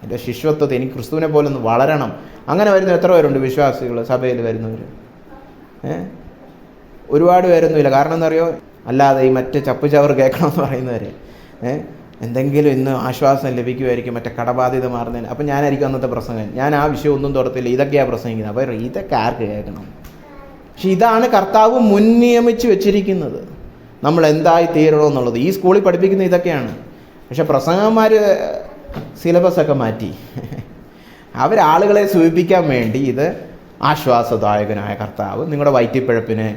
എൻ്റെ ശിഷ്യത്വത്തെ എനിക്ക് ക്രിസ്തുവിനെ പോലെ ഒന്ന് വളരണം. അങ്ങനെ വരുന്ന എത്ര പേരുണ്ട് വിശ്വാസികൾ സഭയിൽ വരുന്നവർ? ഒരുപാട് പേരൊന്നുമില്ല. കാരണം എന്താ അറിയോ? അല്ലാതെ ഈ മറ്റ് ചപ്പ് ചവറ് കേൾക്കണമെന്ന് പറയുന്നവർ എന്തെങ്കിലും ഇന്ന് ആശ്വാസം ലഭിക്കുമായിരിക്കും, മറ്റേ കടബാധ്യത മാറുന്നതിന്. അപ്പം ഞാനായിരിക്കും അന്നത്തെ പ്രസംഗം, ഞാൻ ആ വിഷയം ഒന്നും തുറത്തില്ല, ഇതൊക്കെയാണ് പ്രസംഗിക്കുന്നത്. അപ്പോൾ ഇതൊക്കെ ആർക്ക് കേൾക്കണം? പക്ഷെ ഇതാണ് കർത്താവ് മുൻനിയമിച്ച് വെച്ചിരിക്കുന്നത്, നമ്മൾ എന്തായി തീരണമെന്നുള്ളത്. ഈ സ്കൂളിൽ പഠിപ്പിക്കുന്ന ഇതൊക്കെയാണ്. പക്ഷെ പ്രസംഗന്മാർ സിലബസൊക്കെ മാറ്റി. അവരാളുകളെ സൂചിപ്പിക്കാൻ വേണ്ടി ഇത് ആശ്വാസദായകനായ കർത്താവ്, നിങ്ങളുടെ വയറ്റിപ്പഴപ്പിനെ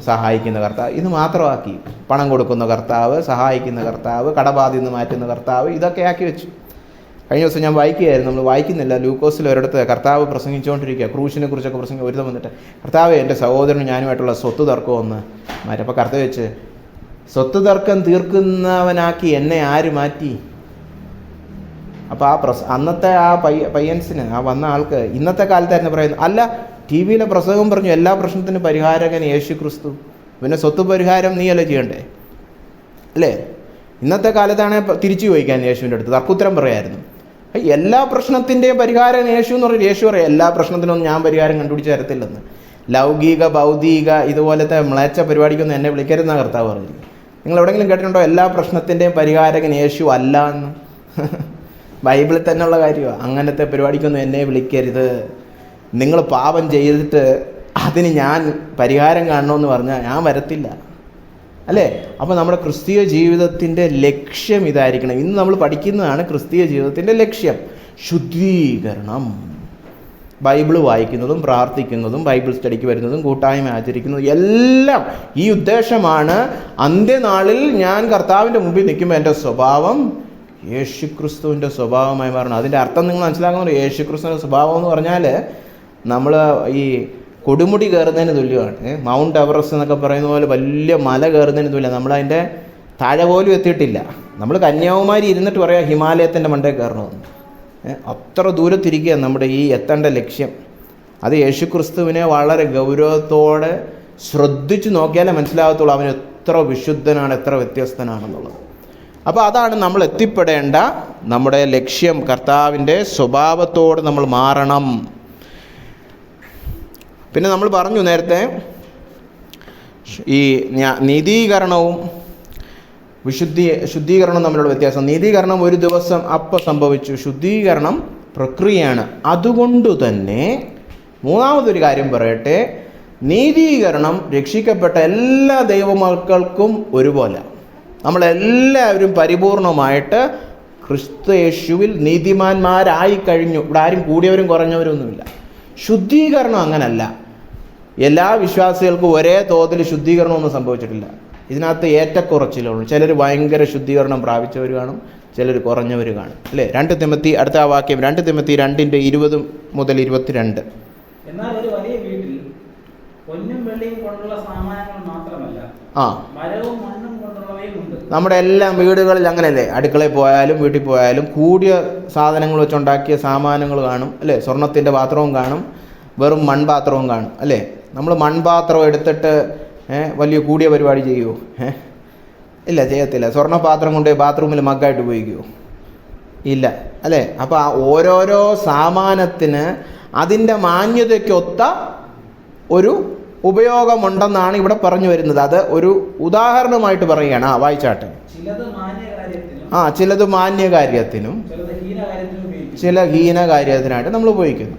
സഹായിക്കുന്ന കർത്താവ്, ഇത് മാത്രമാക്കി. പണം കൊടുക്കുന്ന കർത്താവ്, സഹായിക്കുന്ന കർത്താവ്, കടബാധ്യത മാറ്റുന്ന കർത്താവ്, ഇതൊക്കെ ആക്കി വെച്ചു. കഴിഞ്ഞ ദിവസം ഞാൻ വായിക്കുകയായിരുന്നു, നമ്മൾ വായിക്കുന്നില്ല, ലൂക്കോസിൽ ഒരിടത്ത് കർത്താവ് പ്രസംഗിച്ചുകൊണ്ടിരിക്കുക, ക്രൂശിനെ കുറിച്ചൊക്കെ പ്രസംഗിക്കുക. ഒരുത്തം വന്നിട്ട്, കർത്താവ് എൻ്റെ സഹോദരനും ഞാനുമായിട്ടുള്ള സ്വത്ത് തർക്കം ഒന്ന് മാറ്റി. അപ്പോൾ കർത്താവ് വെച്ച്, സ്വത്ത് തർക്കം തീർക്കുന്നവനാക്കി എന്നെ ആര് മാറ്റി? അപ്പോൾ അന്നത്തെ ആ പയ്യൻസിന്, ആ വന്ന ആൾക്ക് ഇന്നത്തെ കാലത്തായിരുന്നു പറയുന്നത്, അല്ല TV-യിലെ പ്രസംഗം പറഞ്ഞു എല്ലാ പ്രശ്നത്തിനും പരിഹാരകൻ യേശു ക്രിസ്തു, പിന്നെ സ്വത്ത് പരിഹാരം നീയല്ലേ ചെയ്യണ്ടേ, അല്ലേ? ഇന്നത്തെ കാലത്താണെങ്കിൽ തിരിച്ചു ചോദിക്കാൻ യേശുവിൻ്റെ അടുത്ത് തർക്കുത്തരം പറയായിരുന്നു. എല്ലാ പ്രശ്നത്തിൻ്റെയും പരിഹാരം യേശു എന്ന് പറഞ്ഞാൽ യേശു പറയാം എല്ലാ പ്രശ്നത്തിനൊന്നും ഞാൻ പരിഹാരം കണ്ടുപിടിച്ച് തരത്തില്ലെന്ന്. ലൗകിക ഭൗതിക ഇതുപോലത്തെ മ്ലേച്ഛ പരിപാടിക്കൊന്നും എന്നെ വിളിക്കരുതെന്ന കർത്താവ് പറഞ്ഞു. നിങ്ങൾ എവിടെയെങ്കിലും കേട്ടിട്ടുണ്ടോ എല്ലാ പ്രശ്നത്തിൻ്റെയും പരിഹാരകൻ യേശു അല്ല എന്ന്? ബൈബിളിൽ തന്നെയുള്ള കാര്യമാണ്. അങ്ങനത്തെ പരിപാടിക്കൊന്നും എന്നെ വിളിക്കരുത്. നിങ്ങൾ പാപം ചെയ്തിട്ട് അതിന് ഞാൻ പരിഹാരം കാണണമെന്ന് പറഞ്ഞാൽ ഞാൻ വരത്തില്ല, അല്ലേ? അപ്പോൾ നമ്മുടെ ക്രിസ്തീയ ജീവിതത്തിൻ്റെ ലക്ഷ്യം ഇതായിരിക്കണം. ഇന്ന് നമ്മൾ പഠിക്കുന്നതാണ് ക്രിസ്തീയ ജീവിതത്തിൻ്റെ ലക്ഷ്യം, ശുദ്ധീകരണം. ബൈബിൾ വായിക്കുന്നതും പ്രാർത്ഥിക്കുന്നതും ബൈബിൾ സ്റ്റഡിക്ക് വരുന്നതും കൂട്ടായ്മ ആചരിക്കുന്നതും എല്ലാം ഈ ഉദ്ദേശമാണ്. അന്ത്യനാളിൽ ഞാൻ കർത്താവിൻ്റെ മുമ്പിൽ നിൽക്കുമ്പോൾ എൻ്റെ സ്വഭാവം യേശുക്രിസ്തുവിൻ്റെ സ്വഭാവമായി മാറണം. അതിൻ്റെ അർത്ഥം നിങ്ങൾ മനസ്സിലാക്കുന്നുണ്ട്. യേശുക്രിസ്തുവിൻ്റെ സ്വഭാവം എന്ന് പറഞ്ഞാൽ നമ്മൾ ഈ കൊടുമുടി കയറുന്നതിന് തുല്യമാണ്. മൗണ്ട് എവറസ്റ്റ് എന്നൊക്കെ പറയുന്ന പോലെ വലിയ മല കയറുന്നതിന് തുല്യമാണ്. നമ്മളതിൻ്റെ താഴെ പോലും എത്തിയിട്ടില്ല. നമ്മൾ കന്യാകുമാരി ഇരുന്നിട്ട് പറയാം ഹിമാലയത്തിൻ്റെ മണ്ടേ കയറണമെന്ന്. അത്ര ദൂരത്തിരിക്കുകയാണ് നമ്മുടെ ഈ എത്തേണ്ട ലക്ഷ്യം. അത് യേശുക്രിസ്തുവിനെ വളരെ ഗൗരവത്തോടെ ശ്രദ്ധിച്ചു നോക്കിയാലേ മനസ്സിലാകത്തുള്ളൂ അവൻ എത്ര വിശുദ്ധനാണ്, എത്ര വ്യത്യസ്തനാണെന്നുള്ളത്. അപ്പോൾ അതാണ് നമ്മൾ എത്തിപ്പെടേണ്ട നമ്മുടെ ലക്ഷ്യം. കർത്താവിൻ്റെ സ്വഭാവത്തോട് നമ്മൾ മാറണം. പിന്നെ നമ്മൾ പറഞ്ഞു നേരത്തെ ഈ നീതീകരണവും ശുദ്ധീകരണവും തമ്മിലുള്ള വ്യത്യാസം. നീതീകരണം ഒരു ദിവസം അപ്പം സംഭവിച്ചു, ശുദ്ധീകരണം പ്രക്രിയയാണ്. അതുകൊണ്ട് തന്നെ മൂന്നാമതൊരു കാര്യം പറയട്ടെ, നീതീകരണം രക്ഷിക്കപ്പെട്ട എല്ലാ ദൈവമക്കൾക്കും ഒരുപോലെ. നമ്മളെല്ലാവരും പരിപൂർണമായിട്ട് ക്രിസ്തു യേശുവിൽ നീതിമാന്മാരായി കഴിഞ്ഞു. ഇവിടെ ആരും കൂടിയവരും കുറഞ്ഞവരൊന്നുമില്ല. ശുദ്ധീകരണം അങ്ങനല്ല. എല്ലാ വിശ്വാസികൾക്കും ഒരേ തോതിൽ ശുദ്ധീകരണമൊന്നും സംഭവിച്ചിട്ടില്ല. ഇതിനകത്ത് ഏറ്റക്കുറച്ചിലുള്ളൂ. ചിലർ ഭയങ്കര ശുദ്ധീകരണം പ്രാപിച്ചവർ കാണും, ചിലർ കുറഞ്ഞവർ കാണും, അല്ലേ? 2 തിമോത്തി അടുത്ത ആ വാക്യം 2 തിമോത്തി 2:20 മുതൽ 22. എന്നാൽ ഒരു വലിയ വീട്ടിൽ പൊന്നും വെള്ളിയും കൊണ്ടുള്ള സാമാനങ്ങൾ മാത്രമല്ല മരവും മണ്ണും കൊണ്ടുള്ളവയും ഉണ്ട്. നമ്മുടെ എല്ലാം വീടുകളിൽ അങ്ങനെയല്ലേ? അടുക്കളയിൽ പോയാലും വീട്ടിൽ പോയാലും കൂടിയ സാധനങ്ങൾ വെച്ചുണ്ടാക്കിയ സാമാനങ്ങൾ കാണും, അല്ലേ? സ്വർണത്തിൻ്റെ പാത്രവും കാണും, വെറും മൺപാത്രവും കാണും, അല്ലേ? നമ്മൾ മൺപാത്രം എടുത്തിട്ട് വലിയ കൂടിയ പരിപാടി ചെയ്യുമോ? ഇല്ല, ചെയ്യത്തില്ല. സ്വർണ്ണപാത്രം കൊണ്ട് ബാത്റൂമിൽ മഗ്ഗായിട്ട് ഉപയോഗിക്കുമോ? ഇല്ല, അല്ലേ? അപ്പോൾ ആ ഓരോരോ സാമാനത്തിന് അതിൻ്റെ മാന്യതയ്ക്കൊത്ത ഒരു ഉപയോഗമുണ്ടെന്നാണ് ഇവിടെ പറഞ്ഞു വരുന്നത്. അത് ഒരു ഉദാഹരണമായിട്ട് പറയുകയാണ്. വായിച്ചാട്ടെ. ചിലത് മാന്യകാര്യത്തിനും ചില ഹീനകാര്യത്തിനായിട്ട് നമ്മൾ ഉപയോഗിക്കുന്നു.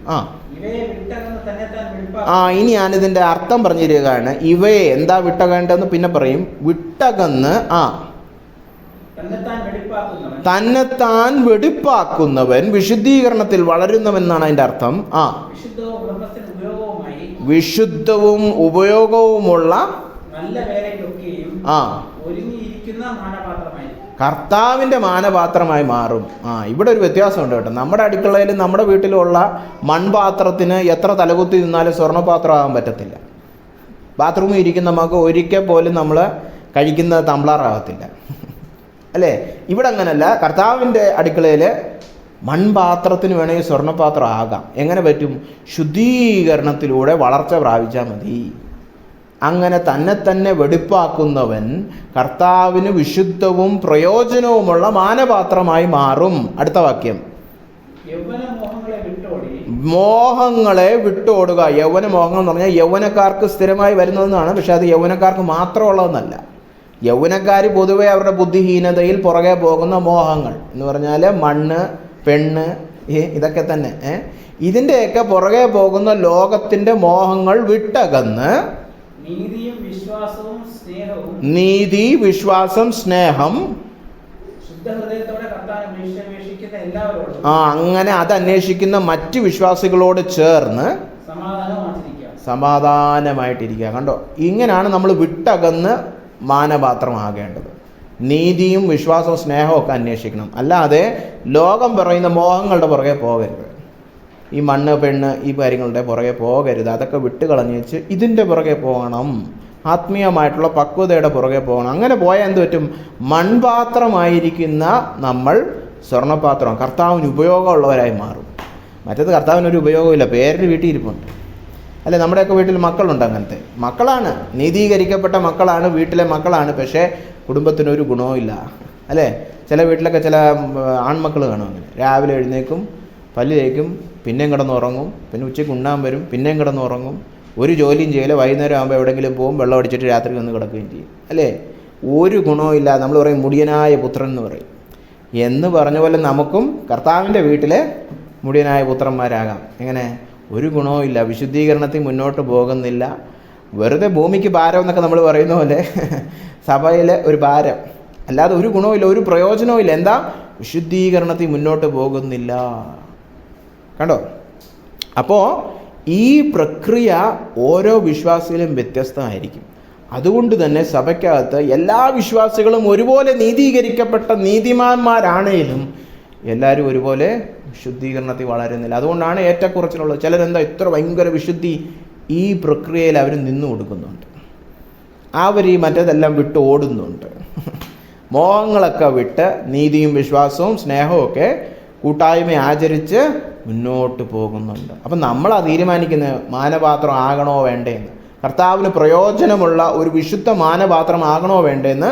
ഇനി ഞാനിതിൻ്റെ അർത്ഥം പറഞ്ഞു തരികയാണ്. ഇവയെ എന്താ വിട്ടകേണ്ടതെന്ന് പിന്നെ പറയും. വിട്ടകന്ന് തന്നെത്താൻ വെടിപ്പാക്കുന്നവൻ വിശുദ്ധീകരണത്തിൽ വളരുന്നവെന്നാണ് അതിൻ്റെ അർത്ഥം. വിശുദ്ധവും ഉപയോഗവുമുള്ള കർത്താവിൻ്റെ മാനപാത്രമായി മാറും. ഇവിടെ ഒരു വ്യത്യാസമുണ്ട് കേട്ടോ. നമ്മുടെ അടുക്കളയിലും നമ്മുടെ വീട്ടിലുള്ള മൺപാത്രത്തിന് എത്ര തലകുത്തി നിന്നാലും സ്വർണ്ണപാത്രമാകാൻ പറ്റത്തില്ല. ബാത്റൂമിൽ ഇരിക്കുന്ന നമുക്ക് ഒരിക്കൽ പോലും നമ്മൾ കഴിക്കുന്ന തംബ്ലറാകത്തില്ല, അല്ലേ? ഇവിടെ അങ്ങനല്ല. കർത്താവിൻ്റെ അടുക്കളയിൽ മൺപാത്രത്തിന് വേണമെങ്കിൽ സ്വർണ്ണപാത്രം ആകാം. എങ്ങനെ പറ്റും? ശുദ്ധീകരണത്തിലൂടെ വളർച്ച പ്രാപിച്ചാൽ മതി. അങ്ങനെ തന്നെ വെടിപ്പാക്കുന്നവൻ കർത്താവിന് വിശുദ്ധവും പ്രയോജനവുമുള്ള മാനപാത്രമായി മാറും. അടുത്ത വാക്യം, മോഹങ്ങളെ വിട്ടോടുക. യൗവന മോഹങ്ങൾ എന്ന് പറഞ്ഞാൽ യൗവനക്കാർക്ക് സ്ഥിരമായി വരുന്നതെന്നാണ്. പക്ഷെ അത് യൗവനക്കാർക്ക് മാത്രമുള്ളതെന്നല്ല. യൗവനക്കാർ പൊതുവെ അവരുടെ ബുദ്ധിഹീനതയിൽ പുറകെ പോകുന്ന മോഹങ്ങൾ എന്ന് പറഞ്ഞാൽ മണ്ണ്, പെണ്ണ്, ഇതൊക്കെ തന്നെ. ഇതിൻ്റെയൊക്കെ പുറകെ പോകുന്ന ലോകത്തിൻ്റെ മോഹങ്ങൾ വിട്ടകന്ന് നീതി, വിശ്വാസം, സ്നേഹം, അങ്ങനെ അത് അന്വേഷിക്കുന്ന മറ്റ് വിശ്വാസികളോട് ചേർന്ന് സമാധാനമായിട്ടിരിക്കുക. കണ്ടോ, ഇങ്ങനെയാണ് നമ്മൾ വിട്ടകന്ന് മാനപാത്രമാകേണ്ടത്. നീതിയും വിശ്വാസവും സ്നേഹവും ഒക്കെ അന്വേഷിക്കണം. അല്ലാതെ ലോകം പറയുന്ന മോഹങ്ങളുടെ പുറകെ പോകരുത്. ഈ മണ്ണ്, പെണ്ണ്, ഈ കാര്യങ്ങളുടെ പുറകെ പോകരുത്. അതൊക്കെ വിട്ട് കളഞ്ഞേച്ച് ഇതിൻ്റെ പുറകെ പോകണം. ആത്മീയമായിട്ടുള്ള പക്വതയുടെ പുറകെ പോകണം. അങ്ങനെ പോയാൽ എന്ത് പറ്റും? മൺപാത്രമായിരിക്കുന്ന നമ്മൾ സ്വർണ്ണപാത്രം, കർത്താവിന് ഉപയോഗമുള്ളവരായി മാറും. മറ്റേത് കർത്താവിനൊരു ഉപയോഗമില്ല, പേരിന് വീട്ടിൽ ഇരിപ്പുണ്ട്, അല്ലെ? നമ്മുടെയൊക്കെ വീട്ടിൽ മക്കളുണ്ട്, അങ്ങനത്തെ മക്കളാണ്, നീതീകരിക്കപ്പെട്ട മക്കളാണ്, വീട്ടിലെ മക്കളാണ്. പക്ഷേ കുടുംബത്തിനൊരു ഗുണവും ഇല്ല, അല്ലേ? ചില വീട്ടിലൊക്കെ ചില ആൺമക്കൾ കാണും അങ്ങനെ. രാവിലെ എഴുന്നേക്കും, പല്ല് തേക്കും, പിന്നെയും കിടന്നുറങ്ങും, പിന്നെ ഉച്ചയ്ക്ക് ഉണ്ണാൻ വരും, പിന്നെയും കിടന്നുറങ്ങും, ഒരു ജോലിയും ചെയ്യില്ല. വൈകുന്നേരം ആകുമ്പോൾ എവിടെയെങ്കിലും പോകും, വെള്ളം അടിച്ചിട്ട് രാത്രി വന്ന് കിടക്കുകയും ചെയ്യും, അല്ലേ? ഒരു ഗുണവും ഇല്ല. നമ്മൾ പറയും മുടിയനായ പുത്രൻ എന്ന് പറയും. എന്ന് പറഞ്ഞ പോലെ നമുക്കും കർത്താവിൻ്റെ വീട്ടിലെ മുടിയനായ പുത്രന്മാരാകാം. എങ്ങനെ? ഒരു ഗുണവും ഇല്ല. വിശുദ്ധീകരണത്തിൽ മുന്നോട്ട് പോകുന്നില്ല. വെറുതെ ഭൂമിക്ക് ഭാരം എന്നൊക്കെ നമ്മൾ പറയുന്ന പോലെ സഭയിലെ ഒരു ഭാരം, അല്ലാതെ ഒരു ഗുണവും, ഒരു പ്രയോജനവും ഇല്ല. എന്താ? വിശുദ്ധീകരണത്തിൽ മുന്നോട്ട് പോകുന്നില്ല. കണ്ടോ? അപ്പോൾ ഈ പ്രക്രിയ ഓരോ വിശ്വാസികളും വ്യത്യസ്തമായിരിക്കും. അതുകൊണ്ട് തന്നെ സഭയ്ക്കകത്ത് എല്ലാ വിശ്വാസികളും ഒരുപോലെ നീതീകരിക്കപ്പെട്ട നീതിമാന്മാരാണേലും എല്ലാവരും ഒരുപോലെ ശുദ്ധീകരണത്തിൽ വളരുന്നില്ല. അതുകൊണ്ടാണ് ഏറ്റക്കുറച്ചിലുള്ളത്. ചിലരെന്താ ഇത്ര ഭയങ്കര വിശുദ്ധി, ഈ പ്രക്രിയയിൽ അവർ നിന്നു കൊടുക്കുന്നുണ്ട്. അവർ ഈ മറ്റേതെല്ലാം വിട്ട് ഓടുന്നുണ്ട്. മോഹങ്ങളൊക്കെ വിട്ട് നീതിയും വിശ്വാസവും സ്നേഹവും ഒക്കെ കൂട്ടായ്മ ആചരിച്ച് മുന്നോട്ട് പോകുന്നുണ്ട്. അപ്പം നമ്മളാ തീരുമാനിക്കുന്നത് മാനപാത്രം ആകണോ വേണ്ടേന്ന്. കർത്താവിന് പ്രയോജനമുള്ള ഒരു വിശുദ്ധ മാനപാത്രം ആകണോ വേണ്ടേന്ന്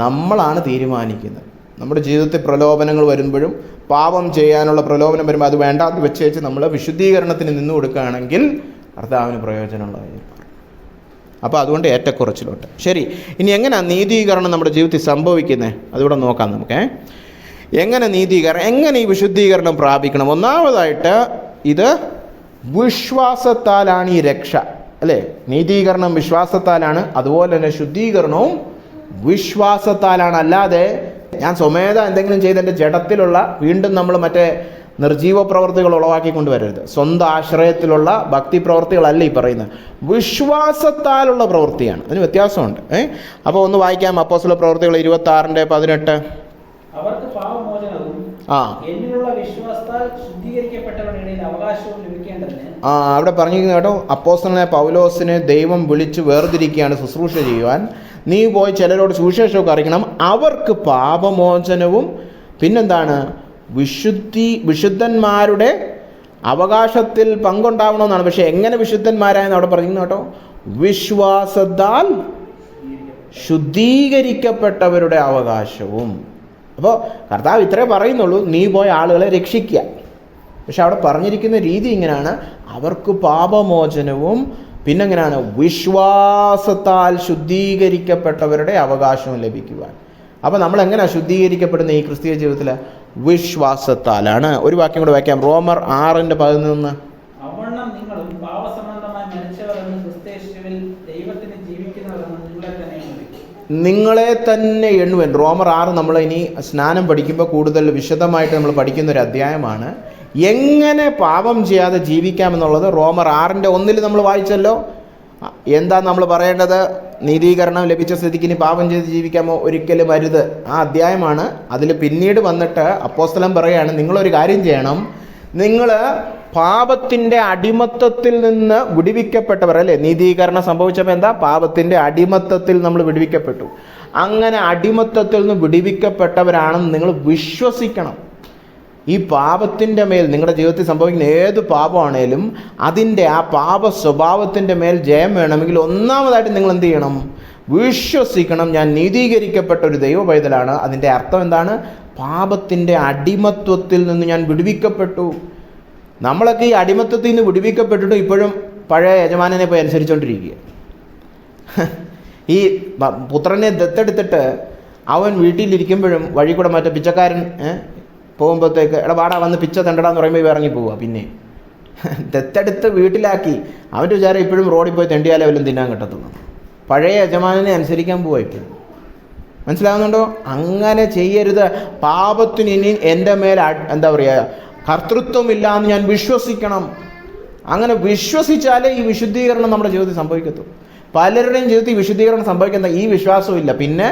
നമ്മളാണ് തീരുമാനിക്കുന്നത്. നമ്മുടെ ജീവിതത്തിൽ പ്രലോഭനങ്ങൾ വരുമ്പോഴും പാപം ചെയ്യാനുള്ള പ്രലോഭനം വരുമ്പോൾ അത് വേണ്ടാന്ന് വെച്ചേച്ച് നമ്മൾ വിശുദ്ധീകരണത്തിന് നിന്നു കൊടുക്കുകയാണെങ്കിൽ കർത്താവിന് പ്രയോജനമുള്ളതായിരിക്കും. അപ്പോൾ അതുകൊണ്ട് ഏറ്റക്കുറച്ചിലോട്ട്. ശരി, ഇനി എങ്ങനെയാണ് നീതീകരണം നമ്മുടെ ജീവിതത്തിൽ സംഭവിക്കുന്നത്? അതുകൂടെ നോക്കാം നമുക്ക്. എങ്ങനെ നീതീകരണം, എങ്ങനെ ഈ വിശുദ്ധീകരണം പ്രാപിക്കണം? ഒന്നാമതായിട്ട് ഇത് വിശ്വാസത്താലാണ് ഈ രക്ഷ, അല്ലേ? നീതീകരണം വിശ്വാസത്താലാണ്. അതുപോലെ തന്നെ ശുദ്ധീകരണവും വിശ്വാസത്താലാണ്. അല്ലാതെ ഞാൻ സ്വമേധ എന്തെങ്കിലും ചെയ്ത് എൻ്റെ ജഡത്തിലുള്ള വീണ്ടും നമ്മൾ മറ്റേ നിർജീവ പ്രവൃത്തികൾ ഉളവാക്കിക്കൊണ്ട് വരരുത്. സ്വന്തം ആശ്രയത്തിലുള്ള ഭക്തി പ്രവൃത്തികളല്ല ഈ പറയുന്നത്, വിശ്വാസത്താലുള്ള പ്രവൃത്തിയാണ്. അതിന് വ്യത്യാസമുണ്ട്. അപ്പോൾ ഒന്ന് വായിക്കാം. അപ്പോസ്തല പ്രവൃത്തികൾ 26:18. അവർക്ക് പാപമോചനവും എന്നിലുള്ള വിശ്വാസത്താൽ ശുദ്ധീകരിക്കപ്പെട്ടവരുടെ ഇടയിൽ അവകാശവും ലഭിക്കേണ്ടതിന്. അവിടെ പറഞ്ഞിരിക്കുന്നു കേട്ടോ, അപ്പോസ്തലനായ പൗലോസിനെ ദൈവം വിളിച്ച് വേർതിരിക്കുകയാണ് ശുശ്രൂഷ ചെയ്യുവാൻ. നീ പോയി ചിലരോട് സുവിശേഷമൊക്കെ അറിയിക്കണം, അവർക്ക് പാപമോചനവും പിന്നെന്താണ് വിശുദ്ധന്മാരുടെ അവകാശത്തിൽ പങ്കുണ്ടാവണമെന്നാണ്. പക്ഷെ എങ്ങനെ വിശുദ്ധന്മാരായെന്ന് അവിടെ പറഞ്ഞിരിക്കുന്നു കേട്ടോ, വിശ്വാസത്താൽ ശുദ്ധീകരിക്കപ്പെട്ടവരുടെ അവകാശവും. അപ്പോൾ കർത്താവ് ഇത്രേ പറയുന്നുള്ളൂ, നീ പോയ ആളുകളെ രക്ഷിക്കുക. പക്ഷെ അവിടെ പറഞ്ഞിരിക്കുന്ന രീതി ഇങ്ങനെയാണ്, അവർക്ക് പാപമോചനവും പിന്നെങ്ങനെയാണ് വിശ്വാസത്താൽ ശുദ്ധീകരിക്കപ്പെട്ടവരുടെ അവകാശവും ലഭിക്കുവാൻ. അപ്പോൾ നമ്മൾ എങ്ങനെയാണ് ശുദ്ധീകരിക്കപ്പെടുന്ന ഈ ക്രിസ്തീയ ജീവിതത്തിൽ? വിശ്വാസത്താലാണ്. ഒരു വാക്യം കൂടെ വായിക്കാം, റോമർ 6:11. അവണ്ണം നിങ്ങളും പാപസംബന്ധമായി മരിച്ചവരെന്ന് ക്രിസ്തുയേശുവിൽ ദൈവത്തിന് ജീവിക്കുന്നവരെന്ന് നിങ്ങളെ തന്നെ എണ്ണുവൻ. റോമർ 6 നമ്മൾ ഇനി സ്നാനം പഠിക്കുമ്പോൾ കൂടുതൽ വിശദമായിട്ട് നമ്മൾ പഠിക്കുന്ന ഒരു അധ്യായമാണ്. എങ്ങനെ പാപം ചെയ്യാതെ ജീവിക്കാമെന്നുള്ളത് റോമർ 6:1 നമ്മൾ വായിച്ചല്ലോ. എന്താ നമ്മൾ പറയേണ്ടത്? നീതീകരണം ലഭിച്ച സ്ഥിതിക്ക് ഇനി പാപം ചെയ്ത് ജീവിക്കാമോ? ഒരിക്കലും അരുത്. ആ അധ്യായമാണ്. അതിൽ പിന്നീട് വന്നിട്ട് അപ്പോസ്തലൻ പറയാണ്, നിങ്ങളൊരു കാര്യം ചെയ്യണം, നിങ്ങൾ പാപത്തിൻ്റെ അടിമത്തത്തിൽ നിന്ന് വിടുവിക്കപ്പെട്ടവർ അല്ലേ. നീതീകരണം സംഭവിച്ചപ്പോൾ എന്താ? പാപത്തിൻ്റെ അടിമത്തത്തിൽ നമ്മൾ വിടുവിക്കപ്പെട്ടു. അങ്ങനെ അടിമത്തത്തിൽ നിന്ന് വിടുവിക്കപ്പെട്ടവരാണെന്ന് നിങ്ങൾ വിശ്വസിക്കണം. ഈ പാപത്തിൻ്റെ മേൽ, നിങ്ങളുടെ ജീവിതത്തിൽ സംഭവിക്കുന്ന ഏത് പാപമാണേലും അതിൻ്റെ ആ പാപ സ്വഭാവത്തിൻ്റെ മേൽ ജയം വേണമെങ്കിൽ ഒന്നാമതായിട്ട് നിങ്ങൾ എന്ത് ചെയ്യണം? വിശ്വസിക്കണം, ഞാൻ നീതീകരിക്കപ്പെട്ട ഒരു ദൈവ പൈതലാണ്. അതിൻ്റെ അർത്ഥം എന്താണ്? പാപത്തിൻ്റെ അടിമത്വത്തിൽ നിന്ന് ഞാൻ വിടുവിക്കപ്പെട്ടു. നമ്മളൊക്കെ ഈ അടിമത്വത്തിൽ നിന്ന് വിടുവിക്കപ്പെട്ടിട്ടും ഇപ്പോഴും പഴയ യജമാനനെ പോയി അനുസരിച്ചുകൊണ്ടിരിക്കുക. ഈ പുത്രനെ ദത്തെടുത്തിട്ട് അവൻ വീട്ടിലിരിക്കുമ്പോഴും വഴി കൂടെ മറ്റേ പിച്ചക്കാരൻ പോകുമ്പോഴത്തേക്ക് എടാ വാടാ വന്ന് പിച്ച തണ്ടടാന്ന് പറയുമ്പോൾ ഇറങ്ങി പോവുക. പിന്നെ ദത്തെടുത്ത് വീട്ടിലാക്കി അവൻ്റെ വിചാരം ഇപ്പോഴും റോഡിൽ പോയി തെണ്ടിയാലേ വല്ലതും തിന്നാൻ കിട്ടത്തുള്ളൂ. പഴയ യജമാനനെ അനുസരിക്കാൻ പോവുക ഇപ്പോഴും. മനസ്സിലാവുന്നുണ്ടോ? അങ്ങനെ ചെയ്യരുത്. പാപത്തിന് ഇനി എൻ്റെ മേൽ എന്താ പറയുക, കർത്തൃത്വമില്ല എന്ന് ഞാൻ വിശ്വസിക്കണം. അങ്ങനെ വിശ്വസിച്ചാലേ ഈ വിശുദ്ധീകരണം നമ്മുടെ ജീവിതത്തിൽ സംഭവിക്കത്തുള്ളൂ. പലരുടെയും ജീവിതത്തിൽ വിശുദ്ധീകരണം സംഭവിക്കുന്ന ഈ വിശ്വാസവും ഇല്ല. പിന്നെ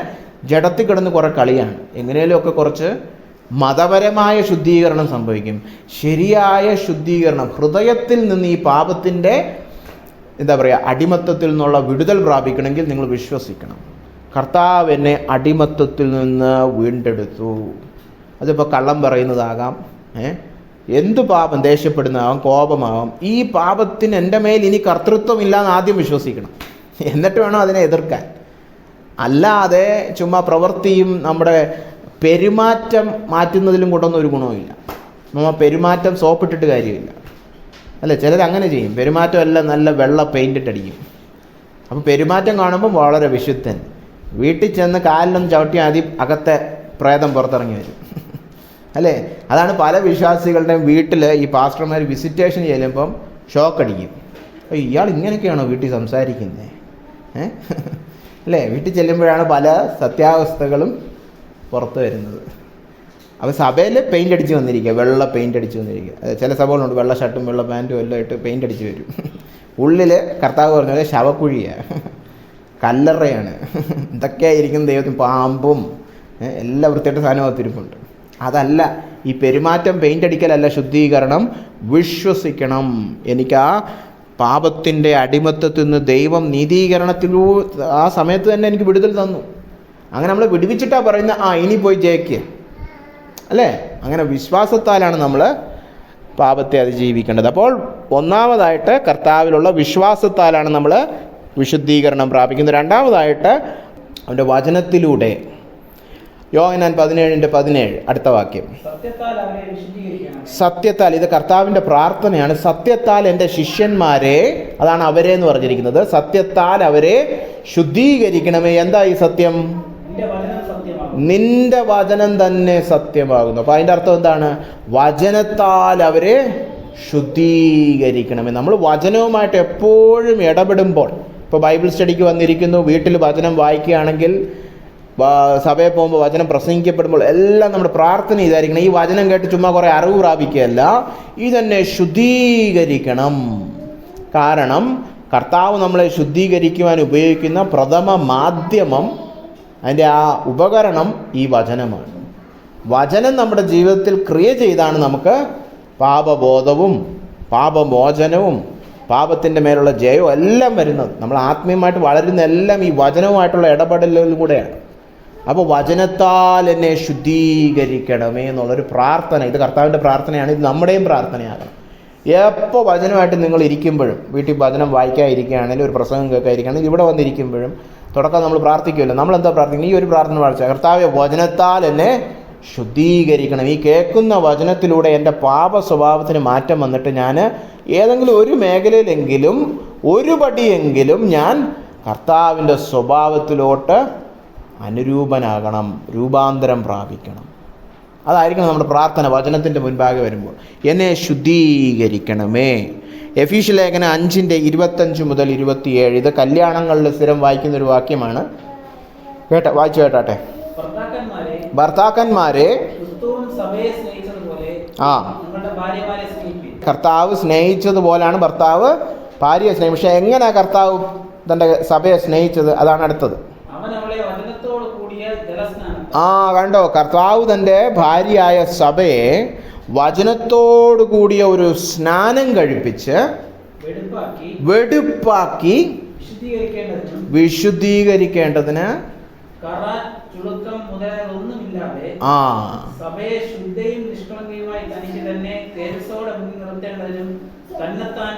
ജഡത്തിൽ കിടന്ന് കുറേ കളിയാണ്. എങ്ങനെയൊക്കെ കുറച്ച് മതപരമായ ശുദ്ധീകരണം സംഭവിക്കും. ശരിയായ ശുദ്ധീകരണം, ഹൃദയത്തിൽ നിന്ന് ഈ പാപത്തിൻ്റെ എന്താ പറയുക അടിമത്തത്തിൽ നിന്നുള്ള വിടുതൽ പ്രാപിക്കണമെങ്കിൽ നിങ്ങൾ വിശ്വസിക്കണം, കർത്താവ് എന്നെ അടിമത്തത്തിൽ നിന്ന് വീണ്ടെടുത്തു. അതിപ്പോൾ കള്ളം പറയുന്നതാകാം, എന്തു പാപം, ദേഷ്യപ്പെടുന്നതാകാം, കോപമാകാം. ഈ പാപത്തിന് എൻ്റെ മേൽ ഇനി കർത്തൃത്വമില്ലാന്ന് ആദ്യം വിശ്വസിക്കണം. എന്നിട്ട് വേണം അതിനെ എതിർക്കാൻ. അല്ലാതെ ചുമ്മാ പ്രവൃത്തിയും നമ്മുടെ പെരുമാറ്റം മാറ്റുന്നതിലും കൊണ്ടൊന്നും ഒരു ഗുണവുമില്ല. നമ്മൾ പെരുമാറ്റം സോപ്പിട്ടിട്ട് കാര്യമില്ല അല്ലേ. ചിലരങ്ങനെ ചെയ്യും. പെരുമാറ്റം എല്ലാം നല്ല വെള്ള പെയിൻറ്റിട്ടടിക്കും. അപ്പോൾ പെരുമാറ്റം കാണുമ്പോൾ വളരെ വിശുദ്ധൻ. വീട്ടിൽ ചെന്ന് കാലിലൊന്ന് ചവിട്ടി ആദ്യം അകത്തെ പ്രേതം പുറത്തിറങ്ങി വരും അല്ലേ. അതാണ് പല വിശ്വാസികളുടെയും വീട്ടിൽ ഈ പാസ്റ്റർമാർ വിസിറ്റേഷൻ ചെല്ലുമ്പം ഷോക്കടിക്കും. ഇയാൾ ഇങ്ങനെയൊക്കെയാണോ വീട്ടിൽ സംസാരിക്കുന്നത് അല്ലേ. വീട്ടിൽ ചെല്ലുമ്പോഴാണ് പല സത്യാവസ്ഥകളും പുറത്ത് വരുന്നത്. അപ്പോൾ സഭയിൽ പെയിൻ്റ് അടിച്ച് വന്നിരിക്കുക, വെള്ള പെയിൻ്റ് അടിച്ച് വന്നിരിക്കുക. ചില സഭകളുണ്ട് വെള്ള ഷർട്ടും വെള്ള പാൻറ്റും എല്ലാം ഇട്ട് പെയിൻ്റ് അടിച്ച് വരും. ഉള്ളിൽ കർത്താവ് പറഞ്ഞ ശവക്കുഴിയാണ്, കല്ലറയാണ്, എന്തൊക്കെയായിരിക്കും ദൈവത്തിന്, പാമ്പും എല്ലാ വൃത്തിയായിട്ട് സാധനത്തിരിപ്പുണ്ട്. അതല്ല ഈ പെരുമാറ്റം, പെയിൻ്റ് അടിക്കലല്ല ശുദ്ധീകരണം. വിശ്വസിക്കണം, എനിക്ക് ആ പാപത്തിൻ്റെ അടിമത്തത്തിൽ നിന്ന് ദൈവം നീതീകരണത്തിലൂടെ ആ സമയത്ത് തന്നെ എനിക്ക് വിടുതൽ തന്നു. അങ്ങനെ നമ്മൾ വിടുവിച്ചിട്ടാണ് പറയുന്നത് ഇനി പോയി ജയിക്കുക അല്ലേ. അങ്ങനെ വിശ്വാസത്താലാണ് നമ്മൾ പാപത്തെ അതിജീവിക്കേണ്ടത്. അപ്പോൾ ഒന്നാമതായിട്ട് കർത്താവിലുള്ള വിശ്വാസത്താലാണ് നമ്മൾ വിശുദ്ധീകരണം പ്രാപിക്കുന്നത്. രണ്ടാമതായിട്ട് അവൻ്റെ വചനത്തിലൂടെ. യോഹന്നാൻ 17:17 അടുത്ത വാക്യം. സത്യത്താൽ, ഇത് കർത്താവിൻ്റെ പ്രാർത്ഥനയാണ്. സത്യത്താൽ എൻ്റെ ശിഷ്യന്മാരെ, അതാണ് അവരെ എന്ന് പറഞ്ഞിരിക്കുന്നത്, സത്യത്താൽ അവരെ ശുദ്ധീകരിക്കണമേ. എന്താ ഈ സത്യം? നിന്റെ വചനം തന്നെ സത്യമാകുന്നു. അപ്പൊ അതിൻ്റെ അർത്ഥം എന്താണ്? വചനത്താൽ അവരെ ശുദ്ധീകരിക്കണമേ. നമ്മൾ വചനവുമായിട്ട് എപ്പോഴും ഇടപെടുമ്പോൾ, ഇപ്പോൾ ബൈബിൾ സ്റ്റഡിക്ക് വന്നിരിക്കുന്നു, വീട്ടിൽ വചനം വായിക്കുകയാണെങ്കിൽ, സഭയിൽ പോകുമ്പോൾ വചനം പ്രസംഗിക്കപ്പെടുമ്പോൾ എല്ലാം നമ്മുടെ പ്രാർത്ഥന ഇതായിരിക്കണം. ഈ വചനം കേട്ട് ചുമ്മാ കുറേ അറിവ് പ്രാപിക്കുകയല്ല, ഇതെന്നെ ശുദ്ധീകരിക്കണം. കാരണം കർത്താവ് നമ്മളെ ശുദ്ധീകരിക്കുവാൻ ഉപയോഗിക്കുന്ന പ്രഥമ മാധ്യമം, അതിൻ്റെ ആ ഉപകരണം ഈ വചനമാണ്. വചനം നമ്മുടെ ജീവിതത്തിൽ ക്രിയ ചെയ്താണ് നമുക്ക് പാപബോധവും പാപമോചനവും പാപത്തിൻ്റെ മേലുള്ള ജയവും എല്ലാം വരുന്നത്. നമ്മൾ ആത്മീയമായിട്ട് വളരുന്ന എല്ലാം ഈ വചനവുമായിട്ടുള്ള ഇടപെടലിലൂടെയാണ്. അപ്പോൾ വചനത്താൽ എന്നെ ശുദ്ധീകരിക്കണമേ എന്നുള്ളൊരു പ്രാർത്ഥന, ഇത് കർത്താവിൻ്റെ പ്രാർത്ഥനയാണ്. ഇത് നമ്മുടെയും പ്രാർത്ഥനയാകണം. എപ്പോൾ വചനമായിട്ട് നിങ്ങൾ ഇരിക്കുമ്പോഴും, വീട്ടിൽ വചനം വായിക്കാതിരിക്കുകയാണെങ്കിലും ഒരു പ്രസംഗം കേൾക്കാതിരിക്കുകയാണെങ്കിൽ ഇവിടെ വന്നിരിക്കുമ്പോഴും തുടക്കം നമ്മൾ പ്രാർത്ഥിക്കുമല്ലോ. നമ്മളെന്താ പ്രാർത്ഥിക്കുന്നത്? ഈ ഒരു പ്രാർത്ഥന വായിച്ചാൽ, കർത്താവേ വചനത്താൽ എന്നെ ശുദ്ധീകരിക്കണം. ഈ കേൾക്കുന്ന വചനത്തിലൂടെ എൻ്റെ പാപ സ്വഭാവത്തിന് മാറ്റം വന്നിട്ട് ഞാൻ ഏതെങ്കിലും ഒരു മേഖലയിലെങ്കിലും ഒരു പടിയെങ്കിലും ഞാൻ കർത്താവിൻ്റെ സ്വഭാവത്തിലോട്ട് അനുരൂപനാകണം, രൂപാന്തരം പ്രാപിക്കണം. അതായിരിക്കണം നമ്മുടെ പ്രാർത്ഥന വചനത്തിൻ്റെ മുൻപാകെ വരുമ്പോൾ. എന്നെ ശുദ്ധീകരിക്കണമേ. എഫീഷ്യ ലേഖനം 5:25 മുതൽ 27. ഇത് കല്യാണങ്ങളിൽ സ്ഥിരം വായിക്കുന്നൊരു വാക്യമാണ്. വായിച്ചു കേട്ടാട്ടെ. ഭർത്താക്കന്മാരെ കർത്താവ് സ്നേഹിച്ചതുപോലാണ് ഭർത്താവ് ഭാര്യയെ സ്നേഹിക്കും. പക്ഷെ എങ്ങനെയാ കർത്താവ് തൻ്റെ സഭയെ സ്നേഹിച്ചത്? അതാണ് അടുത്തത്. അവൻ അവളെ വചനത്തോട് കൂടിയ ജലസ്നാനം. കണ്ടോ, കർത്താവ് തൻ്റെ ഭാര്യയായ സഭയെ വചനത്തോടു കൂടിയ ഒരു സ്നാനം കഴിപ്പിച്ച് വെടുപ്പാക്കി വിശുദ്ധീകരിക്കേണ്ടതിന് കറ, ചുളുക്കം മുതലായതൊന്നുമില്ലാതെ സഭയെ ശുദ്ധയും നിഷ്കളങ്കയുമായി തനിക്ക് തന്നെ തേജസ്സോടെ മുന്നിൽ നിർത്തേണ്ടതിനും തന്നെത്താൻ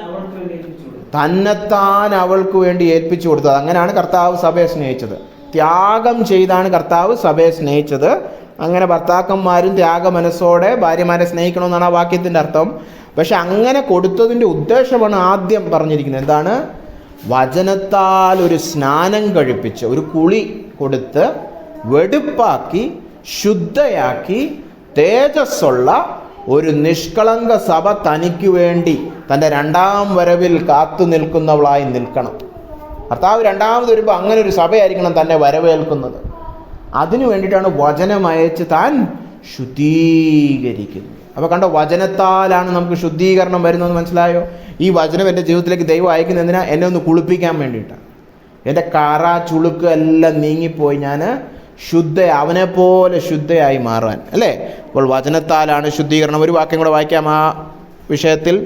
അവൾക്ക് വേണ്ടി ഏൽപ്പിച്ചു കൊടുത്തത്. അങ്ങനെയാണ് കർത്താവ് സഭയെ സ്നേഹിച്ചത്. ത്യാഗം ചെയ്താണ് കർത്താവ് സഭയെ സ്നേഹിച്ചത്. അങ്ങനെ ഭർത്താക്കന്മാരും ത്യാഗ മനസ്സോടെ ഭാര്യമാരെ സ്നേഹിക്കണമെന്നാണ് ആ വാക്യത്തിൻ്റെ അർത്ഥം. പക്ഷെ അങ്ങനെ കൊടുത്തതിൻ്റെ ഉദ്ദേശമാണ് ആദ്യം പറഞ്ഞിരിക്കുന്നത്. എന്താണ്? വചനത്താൽ ഒരു സ്നാനം കഴിപ്പിച്ച് ഒരു കുളി കൊടുത്ത് വെടുപ്പാക്കി ശുദ്ധയാക്കി തേജസ്സുള്ള ഒരു നിഷ്കളങ്ക സഭ തനിക്ക് വേണ്ടി തൻ്റെ രണ്ടാം വരവിൽ കാത്തു നിൽക്കുന്നവളായി നിൽക്കണം. കർത്താവ് രണ്ടാമത് വരുമ്പോൾ അങ്ങനെ ഒരു സഭയായിരിക്കണം തന്നെ വരവേൽക്കുന്നത്. അതിനു വേണ്ടിയിട്ടാണ് വചനം അയച്ച് താൻ ശുദ്ധീകരിക്കുന്നത്. അപ്പോൾ കണ്ടോ, വചനത്താലാണ് നമുക്ക് ശുദ്ധീകരണം വരുന്നതെന്ന് മനസ്സിലായോ? ഈ വചനം എൻ്റെ ജീവിതത്തിലേക്ക് ദൈവം അയക്കുന്നത് എന്തിനാ? എന്നെ ഒന്ന് കുളിപ്പിക്കാൻ വേണ്ടിയിട്ടാണ്. എൻ്റെ കറ ചുളുക്ക് എല്ലാം നീങ്ങിപ്പോയി ഞാൻ അവനെപ്പോലെ ശുദ്ധയായി മാറാൻ, അല്ലേ? അപ്പോൾ വചനത്താലാണ് ശുദ്ധീകരണം. ഒരു വാക്യം കൂടെ വായിക്കാം ആ വിഷയത്തിൽ.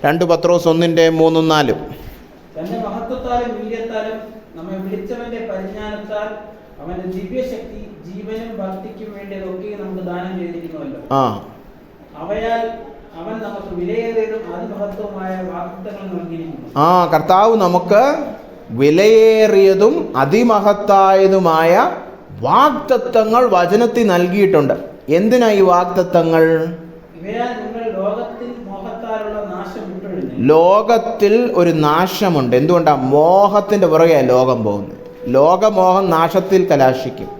2 പത്രോസ് 1:3-4. തന്റെ മഹത്വത്താലും വീര്യത്താലും നമ്മെ വിളിച്ചവന്റെ പരിജ്ഞാനത്താൽ അവന്റെ ദിവ്യശക്തി ജീവനും ഭക്തിക്കും വേണ്ടിയതൊക്കെ നമുക്ക് ദാനം ചെയ്തിരിക്കുന്നുവല്ലോ. അവയാൽ അവൻ നമുക്ക് വിലയേറിയതും അതിമഹത്വമായ വാഗ്ദത്തങ്ങൾ നൽകിയിരിക്കുന്നു. കർത്താവ് നമുക്ക് വിലയേറിയതും അതിമഹത്തായതുമായ വാഗ്ദത്തങ്ങൾ വചനത്തിൽ നൽകിയിട്ടുണ്ട്. എന്തിനാ ഈ വാഗ്ദത്തങ്ങൾ? ലോകത്തിൽ ഒരു നാശമുണ്ട്. എന്തുകൊണ്ടാ? മോഹത്തിന്റെ പുറകെ ലോകം പോകുന്നത്. ലോകമോഹം നാശത്തിൽ കലാശിക്കും.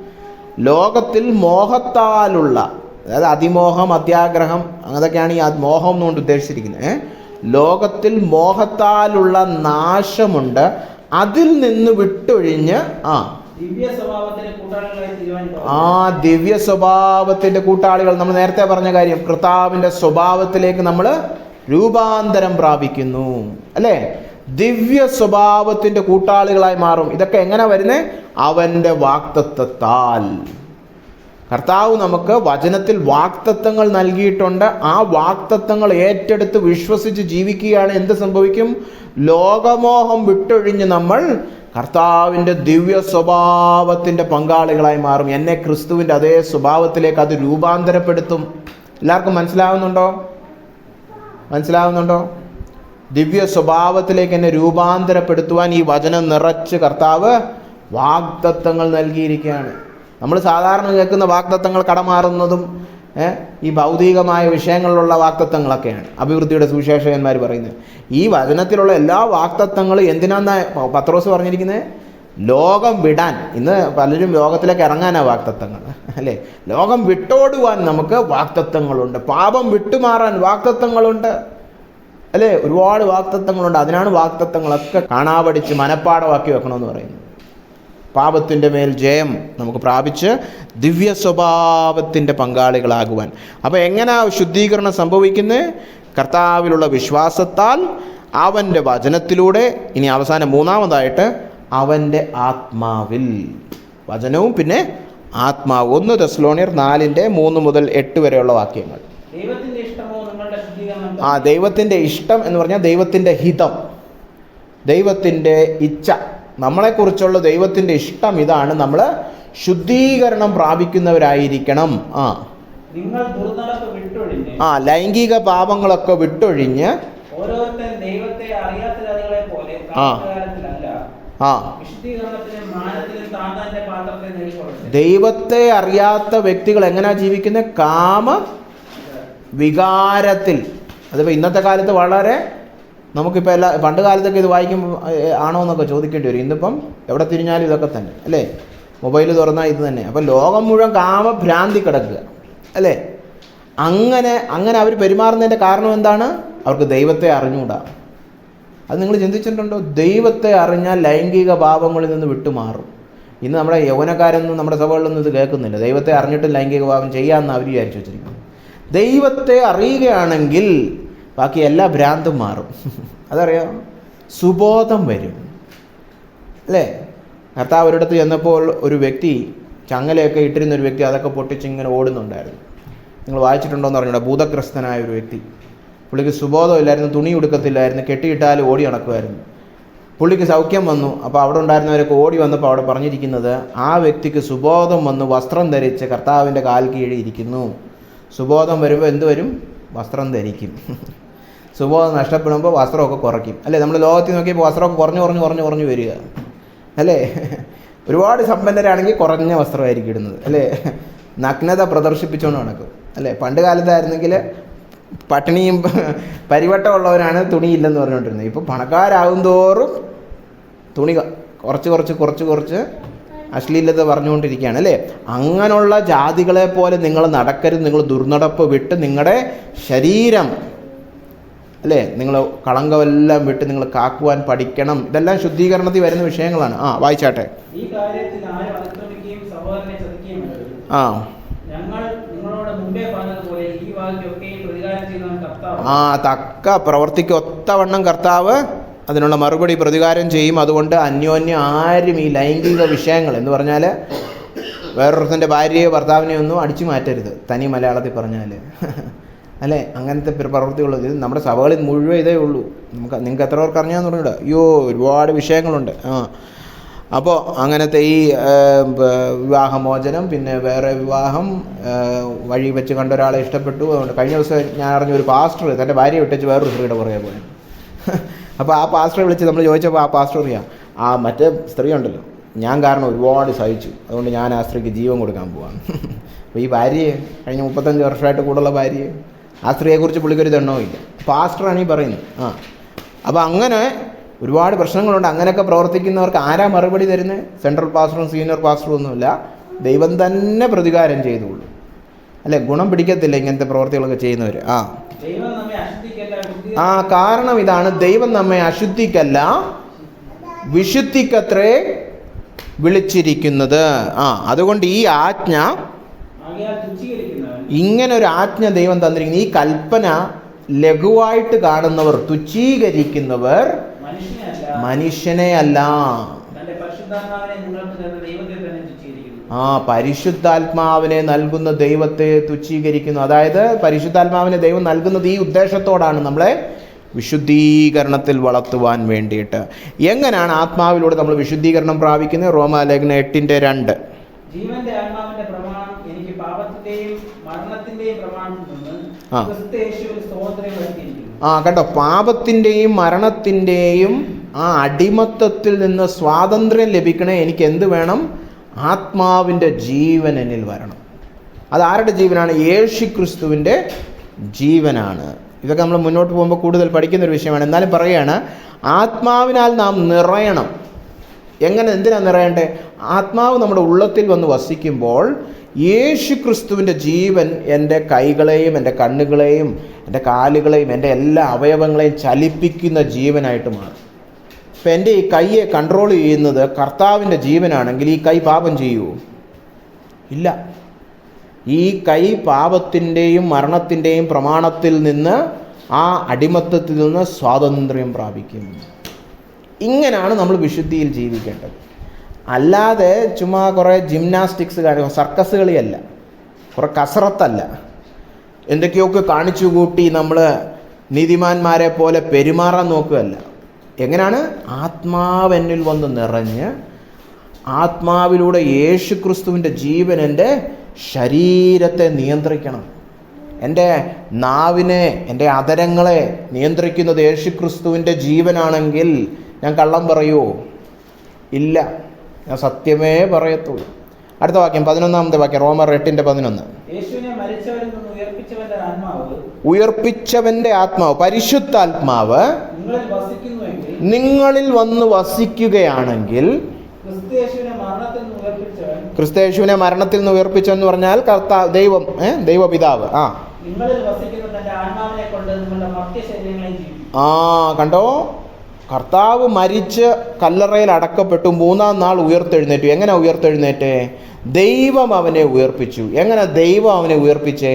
ലോകത്തിൽ മോഹത്താലുള്ള, അതായത് അതിമോഹം, അത്യാഗ്രഹം, അതൊക്കെയാണ് ഈ മോഹം എന്നുകൊണ്ട് ഉദ്ദേശിച്ചിരിക്കുന്നത്. ലോകത്തിൽ മോഹത്താലുള്ള നാശമുണ്ട്. അതിൽ നിന്ന് വിട്ടൊഴിഞ്ഞ് ദിവ്യ സ്വഭാവത്തിന്റെ കൂട്ടാളികൾ, നമ്മൾ നേരത്തെ പറഞ്ഞ കാര്യം, കർത്താവിന്റെ സ്വഭാവത്തിലേക്ക് നമ്മൾ രൂപാന്തരം പ്രാപിക്കുന്നു, അല്ലേ? ദിവ്യ സ്വഭാവത്തിന്റെ കൂട്ടാളികളായി മാറും. ഇതൊക്കെ എങ്ങനെ വരുന്നേ? അവന്റെ വാഗ്ദത്തത്താൽ. കർത്താവ് നമുക്ക് വചനത്തിൽ വാഗ്ദത്തങ്ങൾ നൽകിയിട്ടുണ്ട്. ആ വാഗ്ദത്തങ്ങൾ ഏറ്റെടുത്ത് വിശ്വസിച്ച് ജീവിക്കുകയാണ്. എന്ത് സംഭവിക്കും? ലോകമോഹം വിട്ടൊഴിഞ്ഞ് നമ്മൾ കർത്താവിൻ്റെ ദിവ്യ സ്വഭാവത്തിൻ്റെ പങ്കാളികളായി മാറും. എന്നെ ക്രിസ്തുവിൻ്റെ അതേ സ്വഭാവത്തിലേക്ക് അത് രൂപാന്തരപ്പെടുത്തും. എല്ലാവർക്കും മനസ്സിലാവുന്നുണ്ടോ? ദിവ്യ സ്വഭാവത്തിലേക്ക് എന്നെ രൂപാന്തരപ്പെടുത്തുവാൻ ഈ വചനം നിറച്ച് കർത്താവ് വാഗ്ദത്തങ്ങൾ നൽകിയിരിക്കുകയാണ്. നമ്മൾ സാധാരണ കേൾക്കുന്ന വാഗ്ദത്തങ്ങൾ കടമാറുന്നതും ഈ ഭൗതികമായ വിഷയങ്ങളിലുള്ള വാഗ്ദത്തങ്ങളൊക്കെയാണ് അഭിവൃദ്ധിയുടെ സുവിശേഷകന്മാർ പറയുന്നത്. ഈ വചനത്തിലുള്ള എല്ലാ വാഗ്ദത്തങ്ങളും എന്തിനാന്നാ പത്രോസ് പറഞ്ഞിരിക്കുന്നത്? ലോകം വിടാൻ. ഇന്ന് പലരും ലോകത്തിലേക്ക് ഇറങ്ങാനാണ് വാഗ്ദത്തങ്ങൾ, അല്ലേ? ലോകം വിട്ടോടുവാൻ നമുക്ക് വാഗ്ദത്തങ്ങളുണ്ട്. പാപം വിട്ടുമാറാൻ വാഗ്ദത്തങ്ങളുണ്ട്, അല്ലേ? ഒരുപാട് വാഗ്ദത്തങ്ങളുണ്ട്. അതിനാണ് വാഗ്ദത്തങ്ങളൊക്കെ കാണാപടിച്ച് മനപ്പാടമാക്കി വെക്കണമെന്ന് പറയുന്നത്. പാപത്തിൻ്റെ മേൽ ജയം നമുക്ക് പ്രാപിച്ച് ദിവ്യ സ്വഭാവത്തിൻ്റെ പങ്കാളികളാകുവാൻ. അപ്പോൾ എങ്ങനെയാ ശുദ്ധീകരണം സംഭവിക്കുന്നത്? കർത്താവിലുള്ള വിശ്വാസത്താൽ, അവൻ്റെ വചനത്തിലൂടെ. ഇനി അവസാനം മൂന്നാമതായിട്ട് അവൻ്റെ ആത്മാവിൽ. വചനവും പിന്നെ ആത്മാവ്. 1 തെസ്സലോനിയർ 4:3-8 വരെയുള്ള വാക്യങ്ങൾ. ദൈവത്തിൻ്റെ ഇഷ്ടം എന്ന് പറഞ്ഞാൽ ദൈവത്തിൻ്റെ ഹിതം, ദൈവത്തിൻ്റെ ഇച്ഛ, നമ്മളെക്കുറിച്ചുള്ള ദൈവത്തിൻ്റെ ഇഷ്ടം ഇതാണ്. നമ്മൾ ശുദ്ധീകരണം പ്രാപിക്കുന്നവരായിരിക്കണം. ലൈംഗിക പാപങ്ങളൊക്കെ വിട്ടൊഴിഞ്ഞ് ദൈവത്തെ അറിയാത്ത വ്യക്തികൾ എങ്ങനെയാ ജീവിക്കുന്നത്? കാമ വികാരത്തിൽ. അതിപ്പോൾ ഇന്നത്തെ കാലത്ത് വളരെ, നമുക്കിപ്പോൾ പണ്ട് കാലത്തൊക്കെ ഇത് വായിക്കുമ്പോൾ ആണോ എന്നൊക്കെ ചോദിക്കേണ്ടി വരും. ഇന്നിപ്പം എവിടെ തിരിഞ്ഞാലും ഇതൊക്കെ തന്നെ, അല്ലേ? മൊബൈൽ തുറന്നാൽ ഇത് തന്നെ. അപ്പം ലോകം മുഴുവൻ കാമഭ്രാന്തി കിടക്കുക, അല്ലേ? അങ്ങനെ അവർ പെരുമാറുന്നതിൻ്റെ കാരണം എന്താണ്? അവർക്ക് ദൈവത്തെ അറിഞ്ഞുകൂടാ. അത് നിങ്ങൾ ചിന്തിച്ചിട്ടുണ്ടോ? ദൈവത്തെ അറിഞ്ഞാൽ ലൈംഗിക പാപങ്ങളിൽ നിന്ന് വിട്ടുമാറും. ഇന്ന് നമ്മുടെ യൗവനക്കാരൊന്നും നമ്മുടെ സഭകളിലൊന്നും ഇത് കേൾക്കുന്നില്ല. ദൈവത്തെ അറിഞ്ഞിട്ട് ലൈംഗിക പാപം ചെയ്യാമെന്ന് അവർ വിചാരിച്ചു വെച്ചിരിക്കുന്നു. ദൈവത്തെ അറിയുകയാണെങ്കിൽ ബാക്കി എല്ലാ ഭ്രാന്തും മാറും. അതറിയാം, സുബോധം വരും. അല്ലേ? കർത്താവ് ഒരിടത്ത് ചെന്നപ്പോൾ ഒരു വ്യക്തി, ചങ്ങലയൊക്കെ ഇട്ടിരുന്ന ഒരു വ്യക്തി, അതൊക്കെ പൊട്ടിച്ച് ഇങ്ങനെ ഓടുന്നുണ്ടായിരുന്നു. നിങ്ങൾ വായിച്ചിട്ടുണ്ടോയെന്ന് പറഞ്ഞൂടാ. ഭൂതഗ്രസ്തനായ ഒരു വ്യക്തി, പുള്ളിക്ക് സുബോധമില്ലായിരുന്നു, തുണി ഉടുക്കത്തില്ലായിരുന്നു, കെട്ടിയിട്ടാൽ ഓടി നടക്കുമായിരുന്നു. പുള്ളിക്ക് സൗഖ്യം വന്നു. അപ്പോൾ അവിടെ ഉണ്ടായിരുന്നവരൊക്കെ ഓടി വന്നപ്പോൾ അവിടെ പറഞ്ഞിരിക്കുന്നത്, ആ വ്യക്തിക്ക് സുബോധം വന്ന് വസ്ത്രം ധരിച്ച് കർത്താവിൻ്റെ കാൽ കീഴിൽ ഇരിക്കുന്നു. സുബോധം വരുമ്പോൾ എന്ത് വരും? വസ്ത്രം ധരിക്കും. സുബോധം നഷ്ടപ്പെടുമ്പോൾ വസ്ത്രമൊക്കെ കുറയ്ക്കും, അല്ലേ? നമ്മൾ ലോകത്തിൽ നോക്കിയപ്പോൾ വസ്ത്രമൊക്കെ കുറഞ്ഞു വരിക, അല്ലേ? ഒരുപാട് സമ്പന്നരാണെങ്കിൽ കുറഞ്ഞ വസ്ത്രമായിരിക്കും ഇടുന്നത്, അല്ലേ? നഗ്നത പ്രദർശിപ്പിച്ചുകൊണ്ട് നടക്കും, അല്ലേ? പണ്ട് കാലത്തായിരുന്നെങ്കിൽ പട്ടിണിയും പരിവട്ടമുള്ളവരാണ് തുണിയില്ലെന്ന് പറഞ്ഞുകൊണ്ടിരുന്നത്. ഇപ്പോൾ പണക്കാരാകും തോറും തുണി കുറച്ച് അശ്ലീലത പറഞ്ഞുകൊണ്ടിരിക്കുകയാണ്, അല്ലേ? അങ്ങനെയുള്ള ജാതികളെ പോലെ നിങ്ങൾ നടക്കരുത്. നിങ്ങൾ ദുർനടപ്പ് വിട്ട് നിങ്ങളുടെ ശരീരം, അല്ലേ, നിങ്ങൾ കളങ്കമെല്ലാം വിട്ട് നിങ്ങൾ കാക്കുവാൻ പഠിക്കണം. ഇതെല്ലാം ശുദ്ധീകരണത്തിൽ വരുന്ന വിഷയങ്ങളാണ്. വായിച്ചാട്ടെ. ഈ കാര്യത്തിൽ ആരും അതിക്രമിക്കുകയും സഹോദരനെ ചതിക്കുകയും അരുത്. ഞങ്ങൾ നിങ്ങളോട് മുമ്പേ പറഞ്ഞതുപോലെ ഈ വാക്കിലൊക്കെയും പ്രതികാരം ചെയ്യുന്നവൻ കർത്താവ്. തക്ക പ്രവർത്തിക്ക് ഒത്തവണ്ണം കർത്താവ് അതിനുള്ള മറുപടി പ്രതികാരം ചെയ്യും. അതുകൊണ്ട് അന്യോന്യം ആരും ഈ ലൈംഗിക വിഷയങ്ങൾ എന്ന് പറഞ്ഞാൽ വേറൊരുത്തൻ്റെ ഭാര്യയോ ഭർത്താവിനെയോ ഒന്നും അടിച്ചു മാറ്റരുത്, തനി മലയാളത്തിൽ പറഞ്ഞാൽ, അല്ലേ? അങ്ങനത്തെ പ്രവൃത്തികളുള്ളത് ഇത് നമ്മുടെ സഭകളിൽ മുഴുവൻ ഇതേ ഉള്ളൂ. നിങ്ങൾക്ക് എത്ര പേർക്ക് അറിഞ്ഞാന്ന് പറഞ്ഞിട്ട് അയ്യോ ഒരുപാട് വിഷയങ്ങളുണ്ട്. അപ്പോൾ അങ്ങനത്തെ ഈ വിവാഹമോചനം, പിന്നെ വേറെ വിവാഹം, വഴി വെച്ച് കണ്ട ഒരാളെ ഇഷ്ടപ്പെട്ടു, അതുകൊണ്ട് കഴിഞ്ഞ ദിവസം ഞാൻ അറിഞ്ഞ ഒരു പാസ്റ്റർ തൻ്റെ ഭാര്യയെ വിട്ടേച്ച് വേറൊരു സ്ത്രീയുടെ പുറകെ പോയി. അപ്പോൾ ആ പാസ്റ്ററെ വിളിച്ച് നമ്മൾ ചോദിച്ചപ്പോൾ ആ പാസ്റ്റർ അറിയാം, മറ്റേ സ്ത്രീ ഉണ്ടല്ലോ, ഞാൻ കാരണം ഒരുപാട് സഹിച്ചു, അതുകൊണ്ട് ഞാൻ ആ സ്ത്രീക്ക് ജീവൻ കൊടുക്കാൻ പോവാണ്. അപ്പോൾ ഈ ഭാര്യയെ കഴിഞ്ഞ 35 വർഷമായിട്ട് കൂടുള്ള ഭാര്യയെ, ആ സ്ത്രീയെക്കുറിച്ച് പുള്ളിക്കൊരു ദണ്ണവും ഇല്ല. പാസ്റ്ററാണ് ഈ പറയുന്നത്. അപ്പോൾ അങ്ങനെ ഒരുപാട് പ്രശ്നങ്ങളുണ്ട്. അങ്ങനെയൊക്കെ പ്രവർത്തിക്കുന്നവർക്ക് ആരാ മറുപടി തരുന്നത്? സെൻട്രൽ പാസ്റ്ററും സീനിയർ പാസ്റ്ററും ഒന്നുമില്ല, ദൈവം തന്നെ പ്രതികാരം ചെയ്തുള്ളൂ, അല്ലേ? ഗുണം പിടിക്കത്തില്ല ഇങ്ങനത്തെ പ്രവർത്തികളൊക്കെ ചെയ്യുന്നവർ. കാരണം ഇതാണ്, ദൈവം നമ്മെ അശുദ്ധിക്കല്ല വിശുദ്ധിക്കത്രേ വിളിച്ചിരിക്കുന്നത്. അതുകൊണ്ട് ഈ ആജ്ഞ, ഇങ്ങനൊരു ആജ്ഞ ദൈവം തന്നിരിക്കുന്നു. ഈ കൽപ്പന ലഘുവായിട്ട് കാണുന്നവർ, തുച്ഛീകരിക്കുന്നവർ മനുഷ്യനെ അല്ല, പരിശുദ്ധാത്മാവിനെ നൽകുന്ന ദൈവത്തെ തുച്ഛീകരിക്കുന്നു. അതായത് പരിശുദ്ധാത്മാവിനെ ദൈവം നൽകുന്നത് ഈ ഉദ്ദേശത്തോടാണ്, നമ്മളെ വിശുദ്ധീകരണത്തിൽ വളർത്തുവാൻ വേണ്ടിയിട്ട്. എങ്ങനെയാണ് ആത്മാവിലൂടെ നമ്മൾ വിശുദ്ധീകരണം പ്രാപിക്കുന്നത്? റോമാലേഖനം 8:2. ജീവന്റെ ആത്മാവിന്റെ പ്രമാണം എനിക്ക് പാപത്തിന്റെയും മരണത്തിന്റെയും പ്രമാണത്തിൽ നിന്ന് ക്രിസ്തുയേശുവിൽ സ്വാതന്ത്ര്യം വരുത്തിയിരിക്കുന്നു. കണ്ടോ, പാപത്തിന്റെയും മരണത്തിന്റെയും ആ അടിമത്തത്തിൽ നിന്ന് സ്വാതന്ത്ര്യം ലഭിക്കണേ എനിക്ക് എന്ത് വേണം? ആത്മാവിൻ്റെ ജീവൻ എന്നിൽ വരണം. അത് ആരുടെ ജീവനാണ്? യേശു ക്രിസ്തുവിൻ്റെ ജീവനാണ്. ഇതൊക്കെ നമ്മൾ മുന്നോട്ട് പോകുമ്പോൾ കൂടുതൽ പഠിക്കുന്നൊരു വിഷയമാണ്. എന്നാലും പറയുകയാണ്, ആത്മാവിനാൽ നാം നിറയണം. എങ്ങനെ, എന്തിനാണ് നിറയണ്ടേ? ആത്മാവ് നമ്മുടെ ഉള്ളത്തിൽ വന്ന് വസിക്കുമ്പോൾ യേശു ക്രിസ്തുവിൻ്റെ ജീവൻ എൻ്റെ കൈകളെയും എൻ്റെ കണ്ണുകളെയും എൻ്റെ കാലുകളെയും എൻ്റെ എല്ലാ അവയവങ്ങളെയും ചലിപ്പിക്കുന്ന ജീവനായിട്ട് മാറും. ഇപ്പം എൻ്റെ ഈ കൈയെ കൺട്രോൾ ചെയ്യുന്നത് കർത്താവിൻ്റെ ജീവനാണെങ്കിൽ ഈ കൈ പാപം ചെയ്യുമോ? ഇല്ല. ഈ കൈ പാപത്തിൻ്റെയും മരണത്തിൻ്റെയും പ്രമാണത്തിൽ നിന്ന്, ആ അടിമത്തത്തിൽ നിന്ന് സ്വാതന്ത്ര്യം പ്രാപിക്കും. ഇങ്ങനെയാണ് നമ്മൾ വിശുദ്ധിയിൽ ജീവിക്കേണ്ടത്. അല്ലാതെ ചുമ്മാ കുറേ ജിംനാസ്റ്റിക്സ് കാണിക്കും, സർക്കസ് കളിയല്ല, കുറേ കസറത്തല്ല, എന്തൊക്കെയൊക്കെ കാണിച്ചു കൂട്ടി നമ്മൾ നീതിമാന്മാരെ പോലെ പെരുമാറാൻ നോക്കുകയല്ല. എങ്ങനെയാണ്? ആത്മാവ് എന്നിൽ വന്ന് നിറഞ്ഞ്, ആത്മാവിലൂടെ യേശു ക്രിസ്തുവിൻ്റെ ജീവൻ എൻ്റെ ശരീരത്തെ നിയന്ത്രിക്കണം. എൻ്റെ നാവിനെ, എൻ്റെ അധരങ്ങളെ നിയന്ത്രിക്കുന്നത് യേശു ക്രിസ്തുവിൻ്റെ ജീവനാണെങ്കിൽ ഞാൻ കള്ളം പറയുമോ? ഇല്ല, ഞാൻ സത്യമേ പറയത്തുള്ളൂ. അടുത്ത വാക്യം, 11-ാമത്തെ വാക്യം, റോമർ 8:11. ഉയർപ്പിച്ചവന്റെ ആത്മാവ്, പരിശുദ്ധാത്മാവ് നിങ്ങളിൽ വന്ന് വസിക്കുകയാണെങ്കിൽ, ക്രിസ്തുയേശുവിനെ മരണത്തിൽ നിന്ന് ഉയർപ്പിച്ചെന്ന് പറഞ്ഞാൽ കർത്താവ്, ദൈവം, ദൈവപിതാവ്. കണ്ടോ, കർത്താവ് മരിച്ച് കല്ലറയിൽ അടക്കപ്പെട്ടു, 3-ാം നാൾ ഉയർത്തെഴുന്നേറ്റു. എങ്ങനെ ഉയർത്തെഴുന്നേറ്റേ? ദൈവം അവനെ ഉയർപ്പിച്ചു. എങ്ങനെ ദൈവം അവനെ ഉയർപ്പിച്ചേ?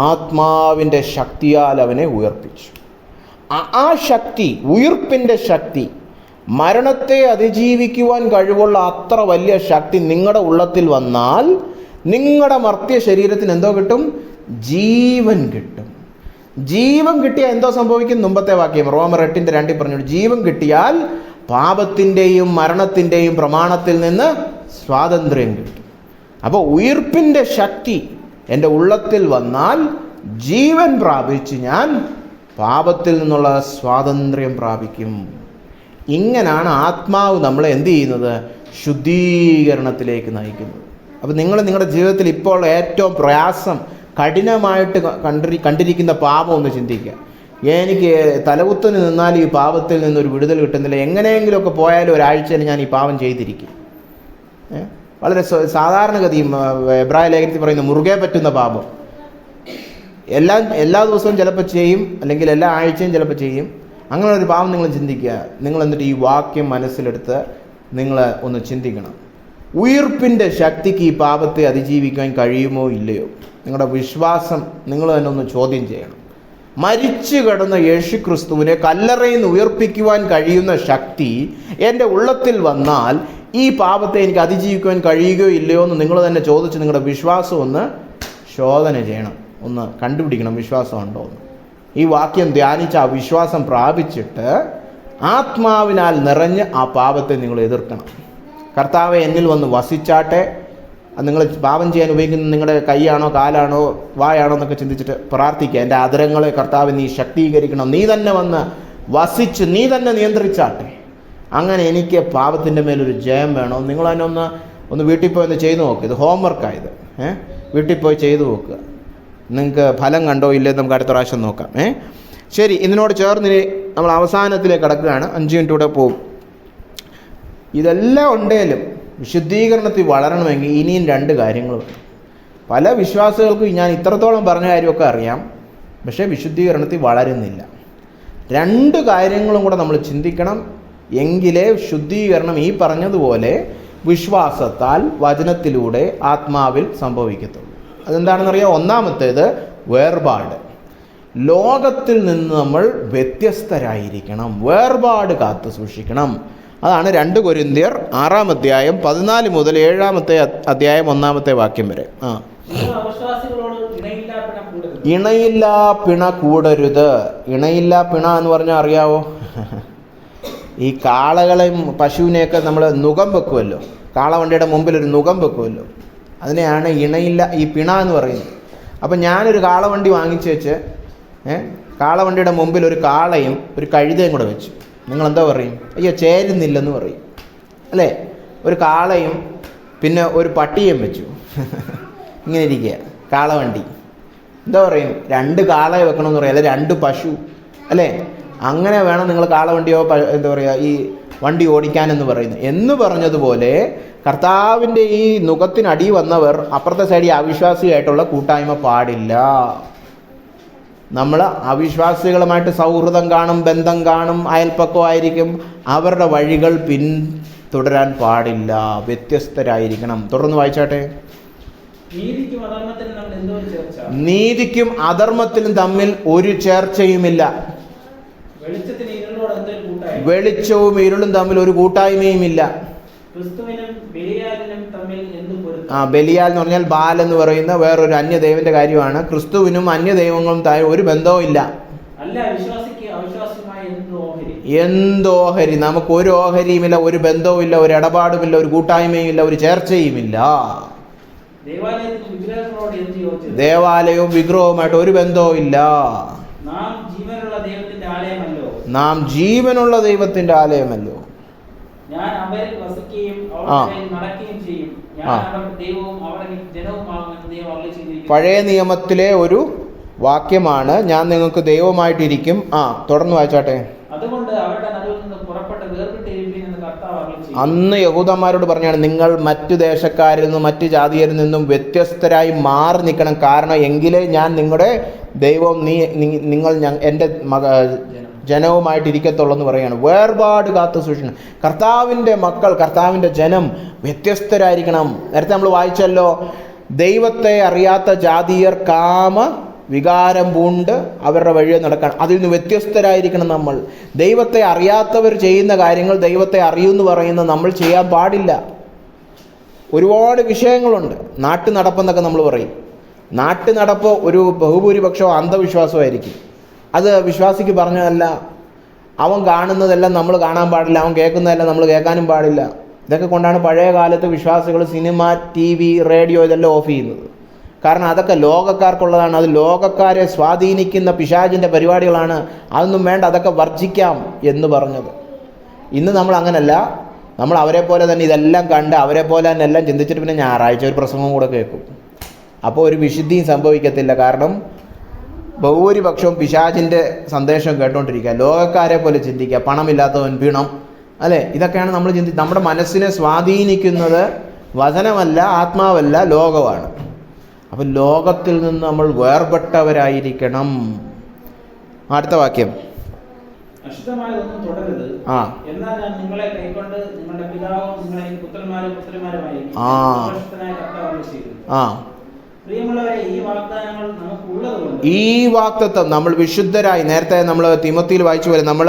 ആത്മാവിൻ്റെ ശക്തിയാൽ അവനെ ഉയർപ്പിച്ചു. ആ ശക്തി, ഉയിർപ്പിൻ്റെ ശക്തി, മരണത്തെ അതിജീവിക്കുവാൻ കഴിവുള്ള അത്ര വലിയ ശക്തി നിങ്ങളുടെ ഉള്ളത്തിൽ വന്നാൽ നിങ്ങളുടെ മർത്യ ശരീരത്തിന് എന്തോ കിട്ടും? ജീവൻ കിട്ടും. ജീവൻ കിട്ടിയാൽ എന്തോ സംഭവിക്കും? മുമ്പത്തെ വാക്യം റോമർ 8:2 പറഞ്ഞു, ജീവൻ കിട്ടിയാൽ പാപത്തിൻ്റെയും മരണത്തിൻ്റെയും പ്രമാണത്തിൽ നിന്ന് സ്വാതന്ത്ര്യം കിട്ടും. അപ്പോൾ ഉയിർപ്പിൻ്റെ ശക്തി എൻ്റെ ഉള്ളത്തിൽ വന്നാൽ ജീവൻ പ്രാപിച്ച് ഞാൻ പാപത്തിൽ നിന്നുള്ള സ്വാതന്ത്ര്യം പ്രാപിക്കും. ഇങ്ങനാണ് ആത്മാവ് നമ്മളെ എന്ത് ചെയ്യുന്നത്? ശുദ്ധീകരണത്തിലേക്ക് നയിക്കുന്നത്. അപ്പോൾ നിങ്ങൾ നിങ്ങളുടെ ജീവിതത്തിൽ ഇപ്പോൾ ഏറ്റവും പ്രയാസം, കഠിനമായിട്ട് കണ്ടിരിക്കുന്ന പാപം ഒന്ന് ചിന്തിക്കുക. എനിക്ക് തലകുത്തിന് നിന്നാൽ ഈ പാപത്തിൽ നിന്നൊരു വിടുതൽ കിട്ടുന്നില്ല, എങ്ങനെയെങ്കിലുമൊക്കെ പോയാലും ഒരാഴ്ചയിൽ ഞാൻ ഈ പാപം ചെയ്തിരിക്കും. വളരെ സാധാരണഗതിയും എബ്രായ ലേഖനത്തിൽ പറയുന്ന മുറുകെ പറ്റുന്ന പാപം എല്ലാ ദിവസവും ചിലപ്പോൾ ചെയ്യും, അല്ലെങ്കിൽ എല്ലാ ആഴ്ചയും ചിലപ്പോൾ ചെയ്യും. അങ്ങനെ ഒരു പാപം നിങ്ങൾ ചിന്തിക്കുക. നിങ്ങൾ എന്നിട്ട് ഈ വാക്യം മനസ്സിലെടുത്ത് നിങ്ങൾ ഒന്ന് ചിന്തിക്കണം. ഉയിർപ്പിൻ്റെ ശക്തിക്ക് ഈ പാപത്തെ അതിജീവിക്കാൻ കഴിയുമോ ഇല്ലയോ? നിങ്ങളുടെ വിശ്വാസം നിങ്ങൾ തന്നെ ഒന്ന് ചോദ്യം ചെയ്യണം. മരിച്ചു കിടന്ന യേശുക്രിസ്തുവിനെ കല്ലറയിൽ നിന്ന് ഉയർപ്പിക്കുവാൻ കഴിയുന്ന ശക്തി എൻ്റെ ഉള്ളത്തിൽ വന്നാൽ ഈ പാപത്തെ എനിക്ക് അതിജീവിക്കുവാൻ കഴിയുകയോ ഇല്ലയോ എന്ന് നിങ്ങൾ തന്നെ ചോദിച്ച് നിങ്ങളുടെ വിശ്വാസം ഒന്ന് ശോധന ചെയ്യണം, ഒന്ന് കണ്ടുപിടിക്കണം വിശ്വാസം ഉണ്ടോ എന്ന്. ഈ വാക്യം ധ്യാനിച്ച് ആ വിശ്വാസം പ്രാപിച്ചിട്ട് ആത്മാവിനാൽ നിറഞ്ഞ് ആ പാപത്തെ നിങ്ങൾ എതിർക്കണം. കർത്താവെ എന്നിൽ വന്ന് വസിച്ചാട്ടെ. നിങ്ങൾ പാപം ചെയ്യാൻ ഉപയോഗിക്കുന്ന നിങ്ങളുടെ കൈയാണോ കാലാണോ വായാണോ എന്നൊക്കെ ചിന്തിച്ചിട്ട് പ്രാർത്ഥിക്കുക. എൻ്റെ ആദരങ്ങളെ കർത്താവ് നീ ശക്തീകരിക്കണം, നീ തന്നെ വന്ന് വസിച്ച് നീ തന്നെ നിയന്ത്രിച്ചാട്ടെ. അങ്ങനെ എനിക്ക് പാപത്തിൻ്റെ മേലൊരു ജയം വേണം. നിങ്ങൾ തന്നെ ഒന്ന് വീട്ടിൽ പോയി ഒന്ന് ചെയ്തു നോക്കുക. ഇത് ഹോംവർക്കായത്. വീട്ടിൽ പോയി ചെയ്തു നോക്കുക. നിങ്ങൾക്ക് ഫലം കണ്ടോ ഇല്ലേ നമുക്ക് അടുത്ത പ്രാവശ്യം നോക്കാം. ശരി, ഇതിനോട് ചേർന്ന് നമ്മൾ അവസാനത്തിലേക്ക് കടക്കുകയാണ്. 5 മിനിറ്റ് കൂടെ പോകും. ഇതെല്ലാം ഉണ്ടെങ്കിലും വിശുദ്ധീകരണത്തിൽ വളരണമെങ്കിൽ ഇനിയും 2 കാര്യങ്ങൾ വേണം. പല വിശ്വാസികൾക്കും ഞാൻ ഇത്രത്തോളം പറഞ്ഞ കാര്യമൊക്കെ അറിയാം, പക്ഷേ വിശുദ്ധീകരണത്തിൽ വളരുന്നില്ല. 2 കാര്യങ്ങളും കൂടെ നമ്മൾ ചിന്തിക്കണം. എങ്കിലേ ശുദ്ധീകരണം ഈ പറഞ്ഞതുപോലെ വിശ്വാസത്താൽ വചനത്തിലൂടെ ആത്മാവിൽ സംഭവിക്കത്തുള്ളൂ. അതെന്താണെന്നറിയാം? ഒന്നാമത്തേത് വേർപാട്. ലോകത്തിൽ നിന്ന് നമ്മൾ വ്യത്യസ്തരായിരിക്കണം, വേർപാട് കാത്തു സൂക്ഷിക്കണം. അതാണ് 2 കൊരിന്ത്യർ 6-ാം അധ്യായം 14 മുതൽ 7-ാമത്തെ അധ്യായം 1-ാമത്തെ വാക്യം വരെ. ഇണയില്ലാ പിണ കൂടരുത്. ഇണയില്ലാ പിണ എന്ന് പറഞ്ഞാൽ അറിയാവോ? ഈ കാളകളെയും പശുവിനെയൊക്കെ നമ്മൾ നുകം വെക്കുമല്ലോ, കാളവണ്ടിയുടെ മുമ്പിൽ ഒരു നുകം വെക്കുമല്ലോ, അതിനെയാണ് ഇണയില്ല ഈ പിണ എന്ന് പറയുന്നത്. അപ്പം ഞാനൊരു കാളവണ്ടി വാങ്ങിച്ച് വെച്ച് കാളവണ്ടിയുടെ മുമ്പിൽ ഒരു കാളയും ഒരു കഴുതയും കൂടെ വെച്ചു. നിങ്ങളെന്താ പറയും? അയ്യോ ചേരുന്നില്ലെന്ന് പറയും അല്ലേ? ഒരു കാളയും പിന്നെ ഒരു പട്ടിയും വെച്ചു, ഇങ്ങനെ ഇരിക്കുക കാളവണ്ടി. എന്താ പറയും? 2 കാളയെ വെക്കണമെന്ന് പറയും, അല്ലെ 2 പശു അല്ലേ? അങ്ങനെ വേണം നിങ്ങൾ കാളവണ്ടിയോ എന്താ പറയുക ഈ വണ്ടി ഓടിക്കാനെന്ന് പറയുന്നത്. എന്ന് പറഞ്ഞതുപോലെ കർത്താവിൻ്റെ ഈ നുകത്തിനടി വന്നവർ അപ്പുറത്തെ സൈഡിൽ അവിശ്വാസിയായിട്ടുള്ള കൂട്ടായ്മ പാടില്ല. നമ്മൾ അവിശ്വാസികളുമായിട്ട് സൗഹൃദം കാണും, ബന്ധം കാണും, അയൽപ്പക്കമായിരിക്കും. അവരുടെ വഴികൾ പിന്തുടരാൻ പാടില്ല, വ്യത്യസ്തരായിരിക്കണം. തുടർന്ന് വായിച്ചാട്ടെ. നീതിക്കും അധർമ്മത്തിനും തമ്മിൽ ഒരു ചേർച്ചയുമില്ല. വെളിച്ചവും ഇരുളും തമ്മിൽ ഒരു കൂട്ടായ്മയുമില്ല. ബലിയാൽ എന്ന് പറഞ്ഞാൽ ബാൽ എന്ന് പറയുന്ന വേറൊരു അന്യദൈവന്റെ കാര്യമാണ്. ക്രിസ്തുവിനും അന്യദൈവങ്ങളും താഴെ ഒരു ബന്ധവും ഇല്ല. എന്തോഹരി? നമുക്ക് ഒരു ഓഹരിയുമില്ല, ഒരു ബന്ധവുമില്ല, ഒരു ഇടപാടുമില്ല, ഒരു കൂട്ടായ്മയുമില്ല, ഒരു ചേർച്ചയുമില്ല. ദേവാലയവും വിഗ്രഹവുമായിട്ട് ഒരു ബന്ധവും ഇല്ല. നാം ജീവനുള്ള ദൈവത്തിന്റെ ആലയമല്ലോ. പഴയ നിയമത്തിലെ ഒരു വാക്യമാണ്, ഞാൻ നിങ്ങൾക്ക് ദൈവമായിട്ടിരിക്കും. തുടർന്ന് വായിച്ചാട്ടെ. അന്ന് യഹൂദന്മാരോട് പറഞ്ഞാണ്, നിങ്ങൾ മറ്റു ദേശക്കാരിൽ നിന്നും മറ്റു ജാതിയരിൽ നിന്നും വ്യത്യസ്തരായി മാറി നിൽക്കണം. കാരണം എങ്കിലേ ഞാൻ നിങ്ങളുടെ ദൈവം, നിങ്ങൾ എൻ്റെ ജനവുമായിട്ടിരിക്കത്തുള്ളൂ എന്ന് പറയുകയാണ്. വേർപാട് കാത്തു സൂക്ഷിക്കണം. കർത്താവിൻ്റെ മക്കൾ, കർത്താവിൻ്റെ ജനം വ്യത്യസ്തരായിരിക്കണം. നേരത്തെ നമ്മൾ വായിച്ചല്ലോ, ദൈവത്തെ അറിയാത്ത ജാതിയർ കാമ വികാരം പൂണ്ട് അവരുടെ വഴിയെ നടക്കാൻ. അതിൽ നിന്ന് വ്യത്യസ്തരായിരിക്കണം നമ്മൾ. ദൈവത്തെ അറിയാത്തവർ ചെയ്യുന്ന കാര്യങ്ങൾ ദൈവത്തെ അറിയുമെന്ന് പറയുന്ന നമ്മൾ ചെയ്യാൻ പാടില്ല. ഒരുപാട് വിഷയങ്ങളുണ്ട്. നാട്ടു നടപ്പെന്നൊക്കെ നമ്മൾ പറയും. നാട്ടു നടപ്പ് ഒരു ബഹുഭൂരിപക്ഷവും അന്ധവിശ്വാസമായിരിക്കും. അത് വിശ്വാസിക്ക് പറഞ്ഞതല്ല. അവൻ കാണുന്നതെല്ലാം നമ്മൾ കാണാൻ പാടില്ല, അവൻ കേൾക്കുന്നതെല്ലാം നമ്മൾ കേൾക്കാനും പാടില്ല. ഇതൊക്കെ കൊണ്ടാണ് പഴയ കാലത്ത് വിശ്വാസികൾ സിനിമ, TV, റേഡിയോ ഇതെല്ലാം ഓഫ് ചെയ്യുന്നത്. കാരണം അതൊക്കെ ലോകക്കാർക്കുള്ളതാണ്. അത് ലോകക്കാരെ സ്വാധീനിക്കുന്ന പിശാചിൻ്റെ പരിപാടികളാണ്. അതൊന്നും വേണ്ട, അതൊക്കെ വർജിക്കാം എന്ന് പറഞ്ഞത്. ഇന്ന് നമ്മൾ അങ്ങനല്ല. നമ്മൾ അവരെ പോലെ തന്നെ ഇതെല്ലാം കണ്ട് അവരെ പോലെ തന്നെ എല്ലാം ചിന്തിച്ചിട്ട് പിന്നെ ഞായറാഴ്ച ഒരു പ്രസംഗം കൂടെ കേൾക്കും. അപ്പോൾ ഒരു വിശുദ്ധിയും സംഭവിക്കത്തില്ല. കാരണം ബഹുഭൂരിപക്ഷവും പിശാചിൻ്റെ സന്ദേശം കേട്ടോണ്ടിരിക്കുക. ലോകക്കാരെ പോലെ ചിന്തിക്കുക. പണമില്ലാത്തവൻ പീണം, അല്ലേ? ഇതൊക്കെയാണ് നമ്മൾ നമ്മുടെ മനസ്സിനെ സ്വാധീനിക്കുന്നത് വചനമല്ല, ആത്മാവല്ല, ലോകമാണ്. അപ്പം ലോകത്തിൽ നിന്ന് നമ്മൾ വേർപെട്ടവരായിരിക്കണം. അടുത്ത വാക്യം, അശുദ്ധമായതൊന്നും തുടരുത്. എന്നാൽ ഞാൻ നിങ്ങളെ കൈക്കൊണ്ട് നിങ്ങളുടെ പിതാവും നിങ്ങളെ പുത്രന്മാരും പുത്രിമാരുമായിരിക്കും. പ്രിയമുള്ളവരെ, ഈ വാഗ്ദാനങ്ങൾ നമുക്കുള്ളതുകൊണ്ട് ഈ വാഗ്ദത്തം നമ്മൾ വിശുദ്ധരായി, നേരത്തെ നമ്മൾ തിമോത്തിയിൽ വായിച്ചു പോലെ, നമ്മൾ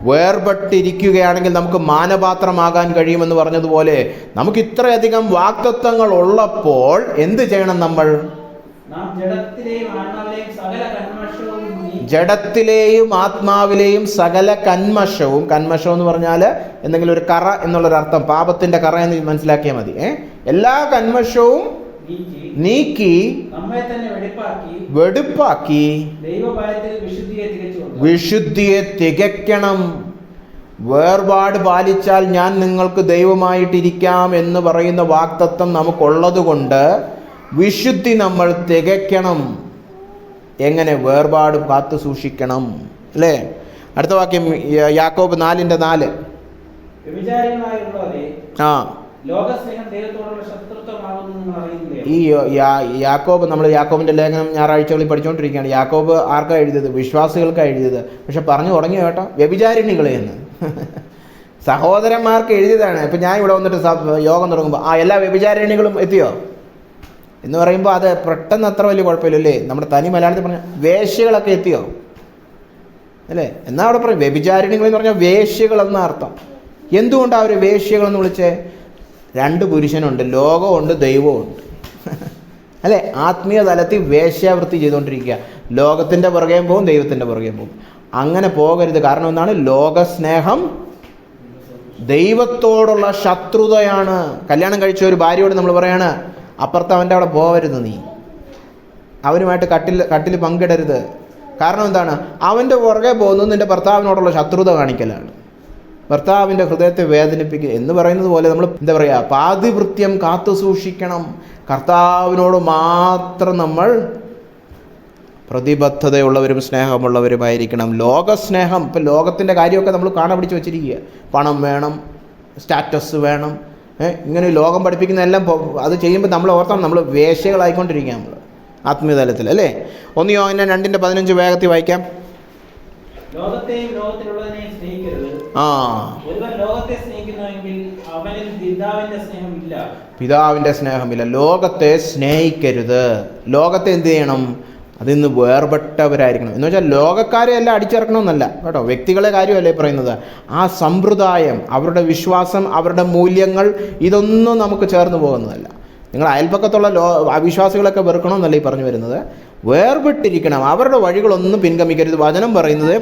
വേർപെട്ടിരിക്കുകയാണെങ്കിൽ നമുക്ക് മാനപാത്രമാകാൻ കഴിയുമെന്ന് പറഞ്ഞതുപോലെ, നമുക്ക് ഇത്രയധികം വാഗ്ദത്തങ്ങൾ ഉള്ളപ്പോൾ എന്ത് ചെയ്യണം? നമ്മൾ ജഡത്തിലെയും ആത്മാവിലെയും സകല കന്മഷവും, കന്മഷം എന്ന് പറഞ്ഞാൽ എന്തെങ്കിലും ഒരു കറ എന്നുള്ളൊരർത്ഥം, പാപത്തിന്റെ കറ എന്ന് മനസ്സിലാക്കിയാൽ മതി. എല്ലാ കന്മഷവും നീക്കി വെടിപ്പാക്കി വിശുദ്ധിയെ തികയ്ക്കണം. വേർപാട് പാലിച്ചാൽ ഞാൻ നിങ്ങൾക്ക് ദൈവമായിട്ടിരിക്കാം എന്ന് പറയുന്ന വാഗ്ദത്തം നമുക്കുള്ളത് കൊണ്ട് വിശുദ്ധി നമ്മൾ തികയ്ക്കണം. എങ്ങനെ? വേർപാട് കാത്തു സൂക്ഷിക്കണം, അല്ലേ? അടുത്ത വാക്യം യാക്കോബ് 4:4. ഈ യാക്കോബ്, നമ്മൾ യാക്കോബിന്റെ ലേഖനം ഞായറാഴ്ചകളിൽ പഠിച്ചുകൊണ്ടിരിക്കുകയാണ്. യാക്കോബ് ആർക്കാ എഴുതിയത്? വിശ്വാസികൾക്കാണ് എഴുതിയത്. പക്ഷെ പറഞ്ഞു തുടങ്ങിയ കേട്ടോ, വ്യഭിചാരിണികളെ എന്ന് സഹോദരന്മാർക്ക് എഴുതിയതാണ്. ഇപ്പം ഞാൻ ഇവിടെ വന്നിട്ട് യോഗം തുടങ്ങുമ്പോൾ എല്ലാ വ്യഭിചാരിണികളും എത്തിയോ എന്ന് പറയുമ്പോൾ അത് പെട്ടെന്ന് അത്ര വലിയ കുഴപ്പമില്ലല്ലേ? നമ്മുടെ തനി മലയാളത്തിൽ പറഞ്ഞ വേശ്യകളൊക്കെ എത്തിയോ, അല്ലേ? എന്നാ അവിടെ പറയും വ്യഭിചാരിണികൾ എന്ന് പറഞ്ഞാൽ വേശ്യകൾ എന്ന അർത്ഥം. എന്തുകൊണ്ടാണ് അവർ വേശ്യകളെന്ന് വിളിച്ചേ? 2 പുരുഷനുണ്ട്, ലോകമുണ്ട്, ദൈവമുണ്ട്, അല്ലേ? ആത്മീയ തലത്തിൽ വേശ്യാവൃത്തി ചെയ്തുകൊണ്ടിരിക്കുക. ലോകത്തിൻ്റെ പുറകെയും പോകും, ദൈവത്തിൻ്റെ പുറകെയും പോകും. അങ്ങനെ പോകരുത്. കാരണം എന്താണ്? ലോകസ്നേഹം ദൈവത്തോടുള്ള ശത്രുതയാണ്. കല്യാണം കഴിച്ച ഒരു ഭാര്യയോട് നമ്മൾ പറയാണ്, അപ്പുറത്ത് അവൻ്റെ അവിടെ പോകരുത്, നീ അവനുമായിട്ട് കട്ടിൽ പങ്കിടരുത്. കാരണം എന്താണ്? അവൻ്റെ പുറകെ പോകുന്നത് നിൻ്റെ ഭർത്താവിനോടുള്ള ശത്രുത കാണിക്കലാണ്. ഭർത്താവിൻ്റെ ഹൃദയത്തെ വേദനിപ്പിക്കുക എന്ന് പറയുന്നത് പോലെ നമ്മൾ എന്താ പറയുക, പാതിവൃത്യം കാത്തു സൂക്ഷിക്കണം. കർത്താവിനോട് മാത്രം നമ്മൾ പ്രതിബദ്ധതയുള്ളവരും സ്നേഹമുള്ളവരുമായിരിക്കണം. ലോകസ്നേഹം, ഇപ്പം ലോകത്തിൻ്റെ കാര്യമൊക്കെ നമ്മൾ കാണാൻ പിടിച്ച് വെച്ചിരിക്കുക. പണം വേണം, സ്റ്റാറ്റസ് വേണം, ഇങ്ങനെ ലോകം പഠിപ്പിക്കുന്ന എല്ലാം അത് ചെയ്യുമ്പോൾ നമ്മൾ ഓർത്താണ് നമ്മൾ വേശ്യകളായിക്കൊണ്ടിരിക്കുക നമ്മൾ ആത്മീയതലത്തിൽ, അല്ലേ? 1 യോഹന്നാൻ 2:15 വേഗത്തിൽ വായിക്കാം. ലോകത്തെയും ലോകത്തിലുള്ളതിനെയും സ്നേഹിക്കരുത്. ഒരുവൻ ലോകത്തെ സ്നേഹിക്കുന്നുവെങ്കിൽ അവനിൽ പിതാവിന്റെ സ്നേഹമില്ല. ലോകത്തെ സ്നേഹിക്കരുത്. ലോകത്തെ എന്ത് ചെയ്യണം? അതിൽ നിന്ന് വേർപെട്ടവരായിരിക്കണം. എന്ന് വെച്ചാൽ ലോകക്കാരെ എല്ലാം അടിച്ചിറക്കണമെന്നല്ല കേട്ടോ, വ്യക്തികളെ കാര്യമല്ലേ പറയുന്നത്. ആ സമ്പ്രദായം, അവരുടെ വിശ്വാസം, അവരുടെ മൂല്യങ്ങൾ, ഇതൊന്നും നമുക്ക് ചേർന്ന് പോകുന്നതല്ല. നിങ്ങൾ അയൽപ്പക്കത്തുള്ള അവിശ്വാസികളൊക്കെ വെറുക്കണമെന്നല്ല ഈ പറഞ്ഞു വരുന്നത്. വേർപെട്ടിരിക്കണം. അവരുടെ വഴികളൊന്നും പിൻഗമിക്കരുത്. വചനം പറയുന്നത്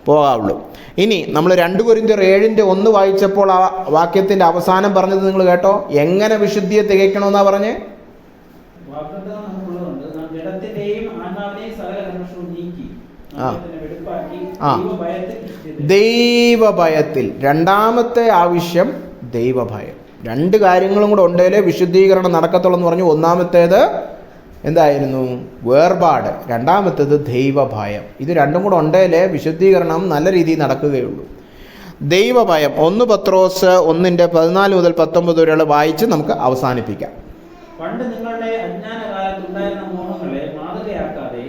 പോകാവുള്ളൂ. ഇനി നമ്മൾ 2 കൊരിന്ത്യർ 7:1 വായിച്ചപ്പോൾ ആ വാക്യത്തിൻ്റെ അവസാനം പറഞ്ഞത് നിങ്ങൾ കേട്ടോ? എങ്ങനെ വിശുദ്ധിയെ തികയ്ക്കണമെന്നാ പറഞ്ഞേ? ദൈവഭയത്തിൽ. രണ്ടാമത്തെ ആവശ്യം ദൈവഭയം. 2 കാര്യങ്ങളും കൂടെ ഉണ്ടെങ്കിലേ വിശുദ്ധീകരണം നടക്കത്തുള്ളൂ എന്ന് പറഞ്ഞു. ഒന്നാമത്തേത് എന്തായിരുന്നു? വേർപാട്. രണ്ടാമത്തേത് ദൈവഭയം. ഇത് 2 കൂടെ ഉണ്ടെങ്കിലേ വിശുദ്ധീകരണം നല്ല രീതിയിൽ നടക്കുകയുള്ളൂ. ദൈവഭയം 1 പത്രോസ് 1:14 മുതൽ 19 വരെയുള്ള വായിച്ച് നമുക്ക് അവസാനിപ്പിക്കാം. പണ്ട് നിങ്ങളുടെ അജ്ഞാനകാലത്തുണ്ടായിരുന്ന മോഹങ്ങളെ മാതൃകയാക്കാതെ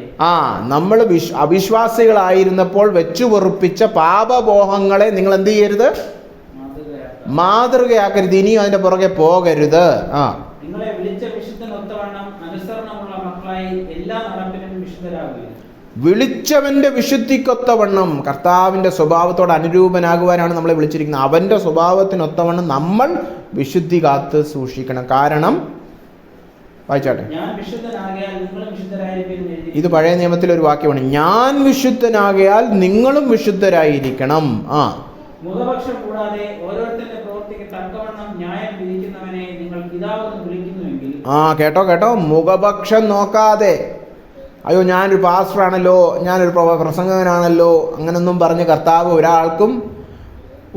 നമ്മൾ അവിശ്വാസികളായിരുന്നപ്പോൾ വെച്ചു വെറുപ്പിച്ച പാപമോഹങ്ങളെ നിങ്ങൾ എന്ത് ചെയ്യരുത്? മാതൃകയാക്കരുത്. ഇനിയും അതിന്റെ പുറകെ പോകരുത്. നിങ്ങളെ വിളിച്ച വിശുദ്ധനൊത്തവണ്ണം അനുസരണമുള്ള മക്കളായി എല്ലാ നടപ്പിലും വിശുദ്ധരാകുക. വിളിച്ചവൻ്റെ വിശുദ്ധിക്കൊത്തവണ്ണം കർത്താവിൻ്റെ സ്വഭാവത്തോട് അനുരൂപനാകുവാനാണ് നമ്മളെ വിളിച്ചിരിക്കുന്നത്. അവൻ്റെ സ്വഭാവത്തിനൊത്തവണ്ണം നമ്മൾ വിശുദ്ധി കാത്ത് സൂക്ഷിക്കണം. കാരണം വായിച്ചാട്ടെ, ഇത് പഴയ നിയമത്തിലെ ഒരു വാക്യമാണ്. ഞാൻ വിശുദ്ധനാകയാൽ നിങ്ങളും വിശുദ്ധരായിരിക്കണം. മുഖപക്ഷം കൂടാതെ ഓരോരുത്തരുടെ പ്രവൃത്തിക്ക് തക്കവണ്ണം ന്യായം വിധിക്കുന്നവനെ നിങ്ങൾ പിതാവെന്ന് വിളിക്കുന്നുവെങ്കിൽ. കേട്ടോ, മുഖപക്ഷം നോക്കാതെ, അയ്യോ ഞാനൊരു പാസ്റ്ററാണല്ലോ, ഞാനൊരു പ്രസംഗകനാണല്ലോ, അങ്ങനൊന്നും പറഞ്ഞ് കർത്താവ് ഒരാൾക്കും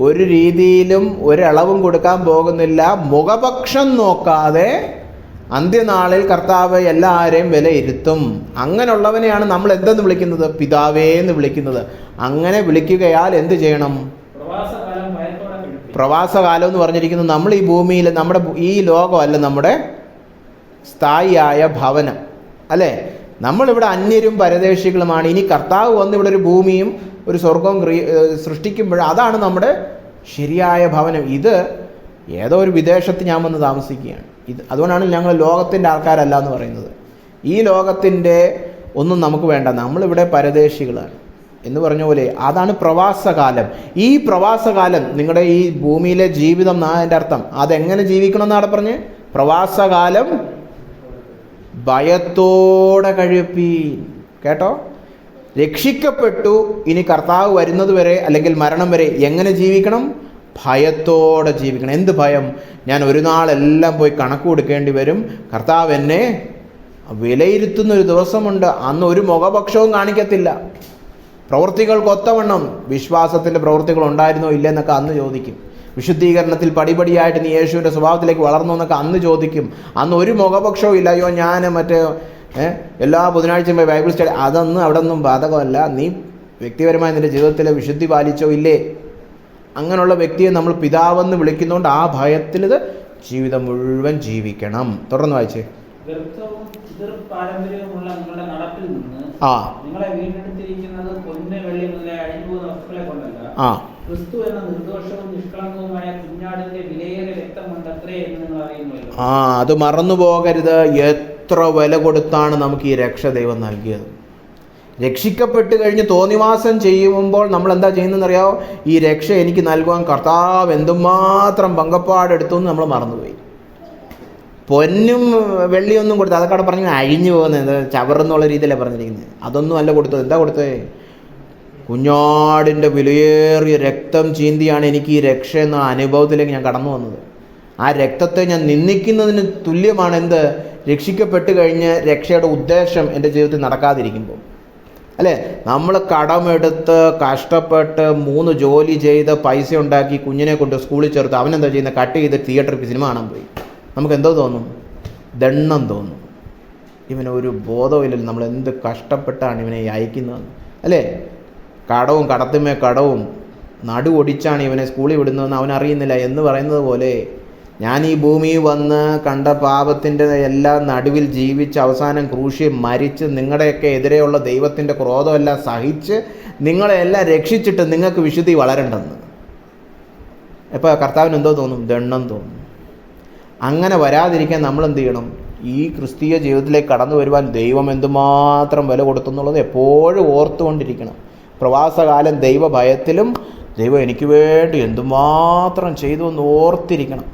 ഒരു രീതിയിലും ഒരളവും കൊടുക്കാൻ പോകുന്നില്ല. മുഖപക്ഷം നോക്കാതെ അന്ത്യനാളിൽ കർത്താവ് എല്ലാവരെയും വിലയിരുത്തും. അങ്ങനെയുള്ളവനെയാണ് നമ്മൾ എന്തെന്ന് വിളിക്കുന്നത്? പിതാവേ എന്ന് വിളിക്കുന്നത്. അങ്ങനെ വിളിക്കുകയാൽ എന്ത് ചെയ്യണം? പ്രവാസകാലം എന്ന് പറഞ്ഞിരിക്കുന്നത് നമ്മൾ ഈ ഭൂമിയിൽ, നമ്മുടെ ഈ ലോകമല്ല നമ്മുടെ സ്ഥായിയായ ഭവനം, അല്ലേ? നമ്മളിവിടെ അന്യരും പരദേശികളുമാണ്. ഇനി കർത്താവ് വന്ന് ഇവിടെ ഒരു ഭൂമിയും ഒരു സ്വർഗവും സൃഷ്ടിക്കുമ്പോൾ അതാണ് നമ്മുടെ ശരിയായ ഭവനം. ഇത് ഏതോ ഒരു വിദേശത്ത് ഞാൻ വന്ന് താമസിക്കുകയാണ്. അതുകൊണ്ടാണ് ഞങ്ങൾ ലോകത്തിൻ്റെ ആൾക്കാരല്ല എന്ന് പറയുന്നത്. ഈ ലോകത്തിൻ്റെ ഒന്നും നമുക്ക് വേണ്ട, നമ്മളിവിടെ പരദേശികളാണ് എന്ന് പറഞ്ഞ പോലെ അതാണ് പ്രവാസകാലം. ഈ പ്രവാസകാലം നിങ്ങളുടെ ഈ ഭൂമിയിലെ ജീവിതം എന്നതിൻ്റെ അർത്ഥം അതെങ്ങനെ ജീവിക്കണം എന്നാണ് പറഞ്ഞ്. പ്രവാസകാലം ഭയത്തോടെ കഴിപ്പീൻ. കേട്ടോ, രക്ഷിക്കപ്പെട്ടു, ഇനി കർത്താവ് വരുന്നത് വരെ അല്ലെങ്കിൽ മരണം വരെ എങ്ങനെ ജീവിക്കണം? ഭയത്തോടെ ജീവിക്കണം. എന്ത് ഭയം? ഞാൻ ഒരു നാളെല്ലാം പോയി കണക്ക് കൊടുക്കേണ്ടി വരും. കർത്താവ് എന്നെ വിലയിരുത്തുന്ന ഒരു ദിവസമുണ്ട്. അന്ന് ഒരു മുഖപക്ഷവും കാണിക്കത്തില്ല. പ്രവൃത്തികൾക്കൊത്തവണ്ണം വിശ്വാസത്തിൻ്റെ പ്രവൃത്തികൾ ഉണ്ടായിരുന്നോ ഇല്ലെന്നൊക്കെ അന്ന് ചോദിക്കും. വിശുദ്ധീകരണത്തിൽ പടിപടിയായിട്ട് നീ യേശുവിൻ്റെ സ്വഭാവത്തിലേക്ക് വളർന്നു എന്നൊക്കെ അന്ന് ചോദിക്കും. അന്ന് ഒരു മുഖപക്ഷവും ഇല്ല. അയ്യോ ഞാൻ എല്ലാ ബുധനാഴ്ചയും പോയി ബൈബിൾ സ്റ്റഡി, അതൊന്നും അവിടെ ഒന്നും ബാധകമല്ല. നീ വ്യക്തിപരമായി നിൻ്റെ ജീവിതത്തിലെ വിശുദ്ധി പാലിച്ചോ ഇല്ലേ? അങ്ങനെയുള്ള വ്യക്തിയെ നമ്മൾ പിതാവെന്ന് വിളിക്കുന്നതുകൊണ്ട് ആ ഭയത്തിൽ ഇത് ജീവിതം മുഴുവൻ ജീവിക്കണം. തുടർന്ന് വായിച്ചേ. പാരമ്പര്യമുള്ള നിങ്ങളുടെ നടപ്പിൽ നിന്ന് നിങ്ങളെ വീണ്ടെടുത്തിരിക്കുന്നത് പൊന്ന് വെള്ളി മുതലേ അഴിഞ്ഞുപോകുന്ന വസ്തുക്കളെ കൊണ്ടല്ല, ക്രിസ്തു എന്ന നിർദോഷവും നിഷ്കളങ്കവുമായ കുഞ്ഞാടിന്റെ വിലയേറിയ രക്തം കൊണ്ടത്രേ എന്ന് നിങ്ങൾ അറിയുന്നുവല്ലോ. അത് മറന്നു പോകരുത്. എത്ര വില കൊടുത്താണ് നമുക്ക് ഈ രക്ഷ ദൈവം നൽകിയത്. രക്ഷിക്കപ്പെട്ട് കഴിഞ്ഞ് തോന്നിവാസം ചെയ്യുമ്പോൾ നമ്മൾ എന്താ ചെയ്യുന്നതെന്നറിയാമോ? ഈ രക്ഷ എനിക്ക് നൽകുവാൻ കർത്താവ് എന്തുമാത്രം പങ്കപ്പാടെടുത്തു എന്ന് നമ്മൾ മറന്നുപോയി. പൊന്നും വെള്ളിയൊന്നും കൊടുത്തത്, അതൊക്കെ അവിടെ പറഞ്ഞ് അഴിഞ്ഞു പോകുന്നത് ചവറെന്നുള്ള രീതിയിലാണ് പറഞ്ഞിരിക്കുന്നത്. അതൊന്നും അല്ല കൊടുത്തത്. എന്താ കൊടുത്തത്? കുഞ്ഞാടിൻ്റെ വിലയേറിയ രക്തം ചീന്തിയാണ് എനിക്ക് ഈ രക്ഷ എന്ന അനുഭവത്തിലേക്ക് ഞാൻ കടന്നു വന്നത്. ആ രക്തത്തെ ഞാൻ നിന്ദിക്കുന്നതിന് തുല്യമാണ് എന്ത്? രക്ഷിക്കപ്പെട്ട് കഴിഞ്ഞ് രക്ഷയുടെ ഉദ്ദേശം എൻ്റെ ജീവിതത്തിൽ നടക്കാതിരിക്കുമ്പോൾ, അല്ലേ? നമ്മൾ കടമെടുത്ത് കഷ്ടപ്പെട്ട് 3 ജോലി ചെയ്ത് പൈസ ഉണ്ടാക്കി കുഞ്ഞിനെ കൊണ്ട് സ്കൂളിൽ ചേർത്ത് അവനെന്താ ചെയ്യുന്നത്? കട്ട് ചെയ്ത് തിയേറ്ററിൽ സിനിമ കാണാൻ പോയി. നമുക്ക് എന്തോ തോന്നും? ദണ്ണം തോന്നും. ഇവന് ഒരു ബോധമില്ലല്ലോ നമ്മൾ എന്ത് കഷ്ടപ്പെട്ടാണ് ഇവനെ അയക്കുന്നത്, അല്ലേ? കടവും കടത്തുമേ കടവും നടു ഒടിച്ചാണ് ഇവനെ സ്കൂളിൽ വിടുന്നതെന്ന് അവനറിയുന്നില്ല എന്ന് പറയുന്നത് പോലെ ഞാൻ ഈ ഭൂമിയിൽ വന്ന് കണ്ട പാപത്തിൻ്റെ എല്ലാം നടുവിൽ ജീവിച്ച് അവസാനം ക്രൂശിൽ മരിച്ച് നിങ്ങളുടെയൊക്കെ എതിരെയുള്ള ദൈവത്തിൻ്റെ ക്രോധമെല്ലാം സഹിച്ച് നിങ്ങളെല്ലാം രക്ഷിച്ചിട്ട് നിങ്ങൾക്ക് വിശുദ്ധി വളരണ്ടെന്ന് ഇപ്പോൾ കർത്താവിന് എന്തോ തോന്നും? ദണ്ണം തോന്നും. അങ്ങനെ വരാതിരിക്കാൻ നമ്മൾ എന്ത് ചെയ്യണം? ഈ ക്രിസ്തീയ ജീവിതത്തിലേക്ക് കടന്നു വരുവാൻ ദൈവം എന്തുമാത്രം വില കൊടുത്തെന്നുള്ളത് എപ്പോഴും ഓർത്തുകൊണ്ടിരിക്കണം. പ്രവാസകാലം ദൈവഭയത്തിലും ദൈവം എനിക്ക് വേണ്ടി എന്തുമാത്രം ചെയ്തു എന്ന് ഓർത്തിരിക്കണം.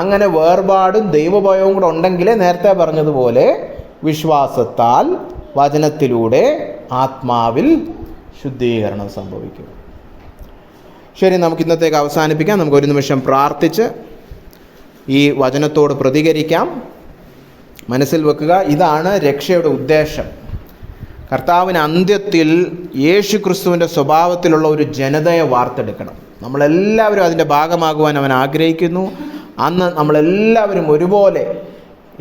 അങ്ങനെ വേർപാടും ദൈവഭയവും കൂടെ ഉണ്ടെങ്കിലേ നേരത്തെ പറഞ്ഞതുപോലെ വിശ്വാസത്താൽ വചനത്തിലൂടെ ആത്മാവിൽ ശുദ്ധീകരണം സംഭവിക്കും. ശരി, നമുക്ക് ഇന്നത്തേക്ക് അവസാനിപ്പിക്കാം. നമുക്ക് ഒരു നിമിഷം പ്രാർത്ഥിച്ച് ഈ വചനത്തോട് പ്രതികരിക്കാം. മനസ്സിൽ വെക്കുക, ഇതാണ് രക്ഷയുടെ ഉദ്ദേശം. കർത്താവിന് അന്ത്യത്തിൽ യേശു ക്രിസ്തുവിൻ്റെ സ്വഭാവത്തിലുള്ള ഒരു ജനതയെ വാർത്തെടുക്കണം. നമ്മളെല്ലാവരും അതിൻ്റെ ഭാഗമാകുവാൻ അവൻ ആഗ്രഹിക്കുന്നു. അന്ന് നമ്മളെല്ലാവരും ഒരുപോലെ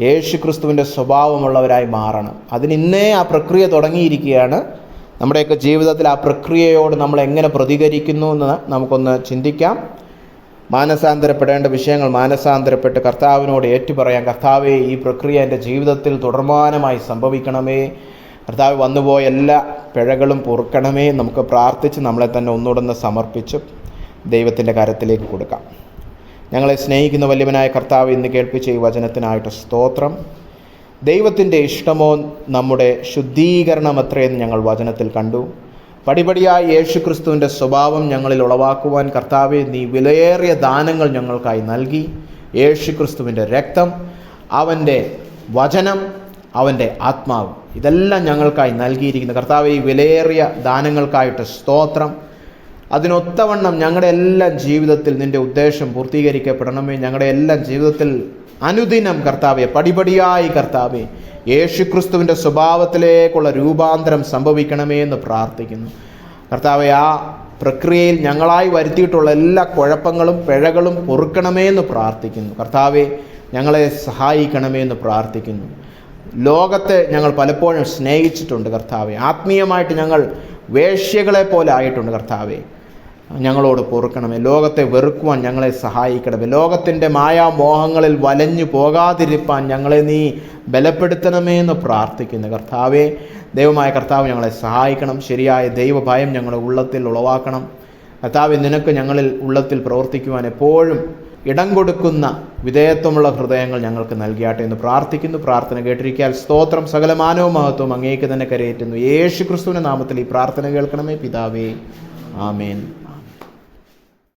യേശു ക്രിസ്തുവിൻ്റെ സ്വഭാവമുള്ളവരായി മാറണം. അതിനിന്നേ ആ പ്രക്രിയ തുടങ്ങിയിരിക്കുകയാണ്. നമ്മുടെയൊക്കെ ജീവിതത്തിൽ ആ പ്രക്രിയയോട് നമ്മൾ എങ്ങനെ പ്രതികരിക്കുന്നു എന്ന് നമുക്കൊന്ന് ചിന്തിക്കാം. മാനസാന്തരപ്പെടേണ്ട വിഷയങ്ങൾ മാനസാന്തരപ്പെട്ട് കർത്താവിനോട് ഏറ്റുപറയാം. കർത്താവേ, ഈ പ്രക്രിയ എൻ്റെ ജീവിതത്തിൽ തുടർമാനമായി സംഭവിക്കണമേ. കർത്താവ് വന്നുപോയ എല്ലാ പിഴകളും പൊറുക്കണമേ. നമുക്ക് പ്രാർത്ഥിച്ച് നമ്മളെ തന്നെ ഒന്നുകൂടെ സമർപ്പിച്ച് ദൈവത്തിൻ്റെ കരത്തിലേക്ക് കൊടുക്കാം. ഞങ്ങളെ സ്നേഹിക്കുന്ന വലിയവനായ കർത്താവ്, ഇന്ന് കേൾപ്പിച്ച ഈ വചനത്തിനായിട്ട് സ്തോത്രം. ദൈവത്തിൻ്റെ ഇഷ്ടമോ നമ്മുടെ ശുദ്ധീകരണമത്രയെന്ന് ഞങ്ങൾ വചനത്തിൽ കണ്ടു. പടിപടിയായി യേശുക്രിസ്തുവിൻ്റെ സ്വഭാവം ഞങ്ങളിൽ ഉളവാക്കുവാൻ കർത്താവെ നീ വിലയേറിയ ദാനങ്ങൾ ഞങ്ങൾക്കായി നൽകി. യേശുക്രിസ്തുവിൻ്റെ രക്തം, അവൻ്റെ വചനം, അവൻ്റെ ആത്മാവ്, ഇതെല്ലാം ഞങ്ങൾക്കായി നൽകിയിരിക്കുന്നു. കർത്താവെ, ഈ വിലയേറിയ ദാനങ്ങൾക്കായിട്ട് സ്തോത്രം. അതിനൊത്തവണ്ണം ഞങ്ങളുടെ എല്ലാം ജീവിതത്തിൽ നിൻ്റെ ഉദ്ദേശം പൂർത്തീകരിക്കപ്പെടണമേ. ഞങ്ങളുടെ എല്ലാം ജീവിതത്തിൽ അനുദിനം കർത്താവെ, പടിപടിയായി കർത്താവെ, യേശുക്രിസ്തുവിൻ്റെ സ്വഭാവത്തിലേക്കുള്ള രൂപാന്തരം സംഭവിക്കണമേ എന്ന് പ്രാർത്ഥിക്കുന്നു. കർത്താവെ, ആ പ്രക്രിയയിൽ ഞങ്ങളായി വരുത്തിയിട്ടുള്ള എല്ലാ കുഴപ്പങ്ങളും പിഴകളും പൊറുക്കണമേ എന്ന് പ്രാർത്ഥിക്കുന്നു. കർത്താവെ, ഞങ്ങളെ സഹായിക്കണമേ എന്ന് പ്രാർത്ഥിക്കുന്നു. ലോകത്തെ ഞങ്ങൾ പലപ്പോഴും സ്നേഹിച്ചിട്ടുണ്ട് കർത്താവെ. ആത്മീയമായിട്ട് ഞങ്ങൾ വേശ്യകളെ പോലെ ആയിട്ടുണ്ട് കർത്താവെ. ഞങ്ങളോട് പൊറുക്കണമേ. ലോകത്തെ വെറുക്കുവാൻ ഞങ്ങളെ സഹായിക്കണമേ. ലോകത്തിൻ്റെ മായാമോഹങ്ങളിൽ വലഞ്ഞു പോകാതിരിപ്പാൻ ഞങ്ങളെ നീ ബലപ്പെടുത്തണമേ എന്ന് പ്രാർത്ഥിക്കുന്നു കർത്താവെ. ദൈവമായ കർത്താവ്, ഞങ്ങളെ സഹായിക്കണം. ശരിയായ ദൈവഭയം ഞങ്ങളുടെ ഉള്ളത്തിൽ ഉളവാക്കണം കർത്താവെ. നിനക്ക് ഞങ്ങളിൽ ഉള്ളത്തിൽ പ്രവർത്തിക്കുവാൻ എപ്പോഴും ഇടം കൊടുക്കുന്ന വിധേയത്വമുള്ള ഹൃദയങ്ങൾ ഞങ്ങൾക്ക് നൽകിയാട്ടെ എന്ന് പ്രാർത്ഥിക്കുന്നു. പ്രാർത്ഥന കേട്ടിരിക്കാൻ സ്തോത്രം. സകല മാനവും മഹത്വം അങ്ങേക്ക് തന്നെ കരയേറ്റുന്നു. യേശുക്രിസ്തുവിൻ്റെ നാമത്തിൽ ഈ പ്രാർത്ഥന കേൾക്കണമേ പിതാവേ. ആമേൻ.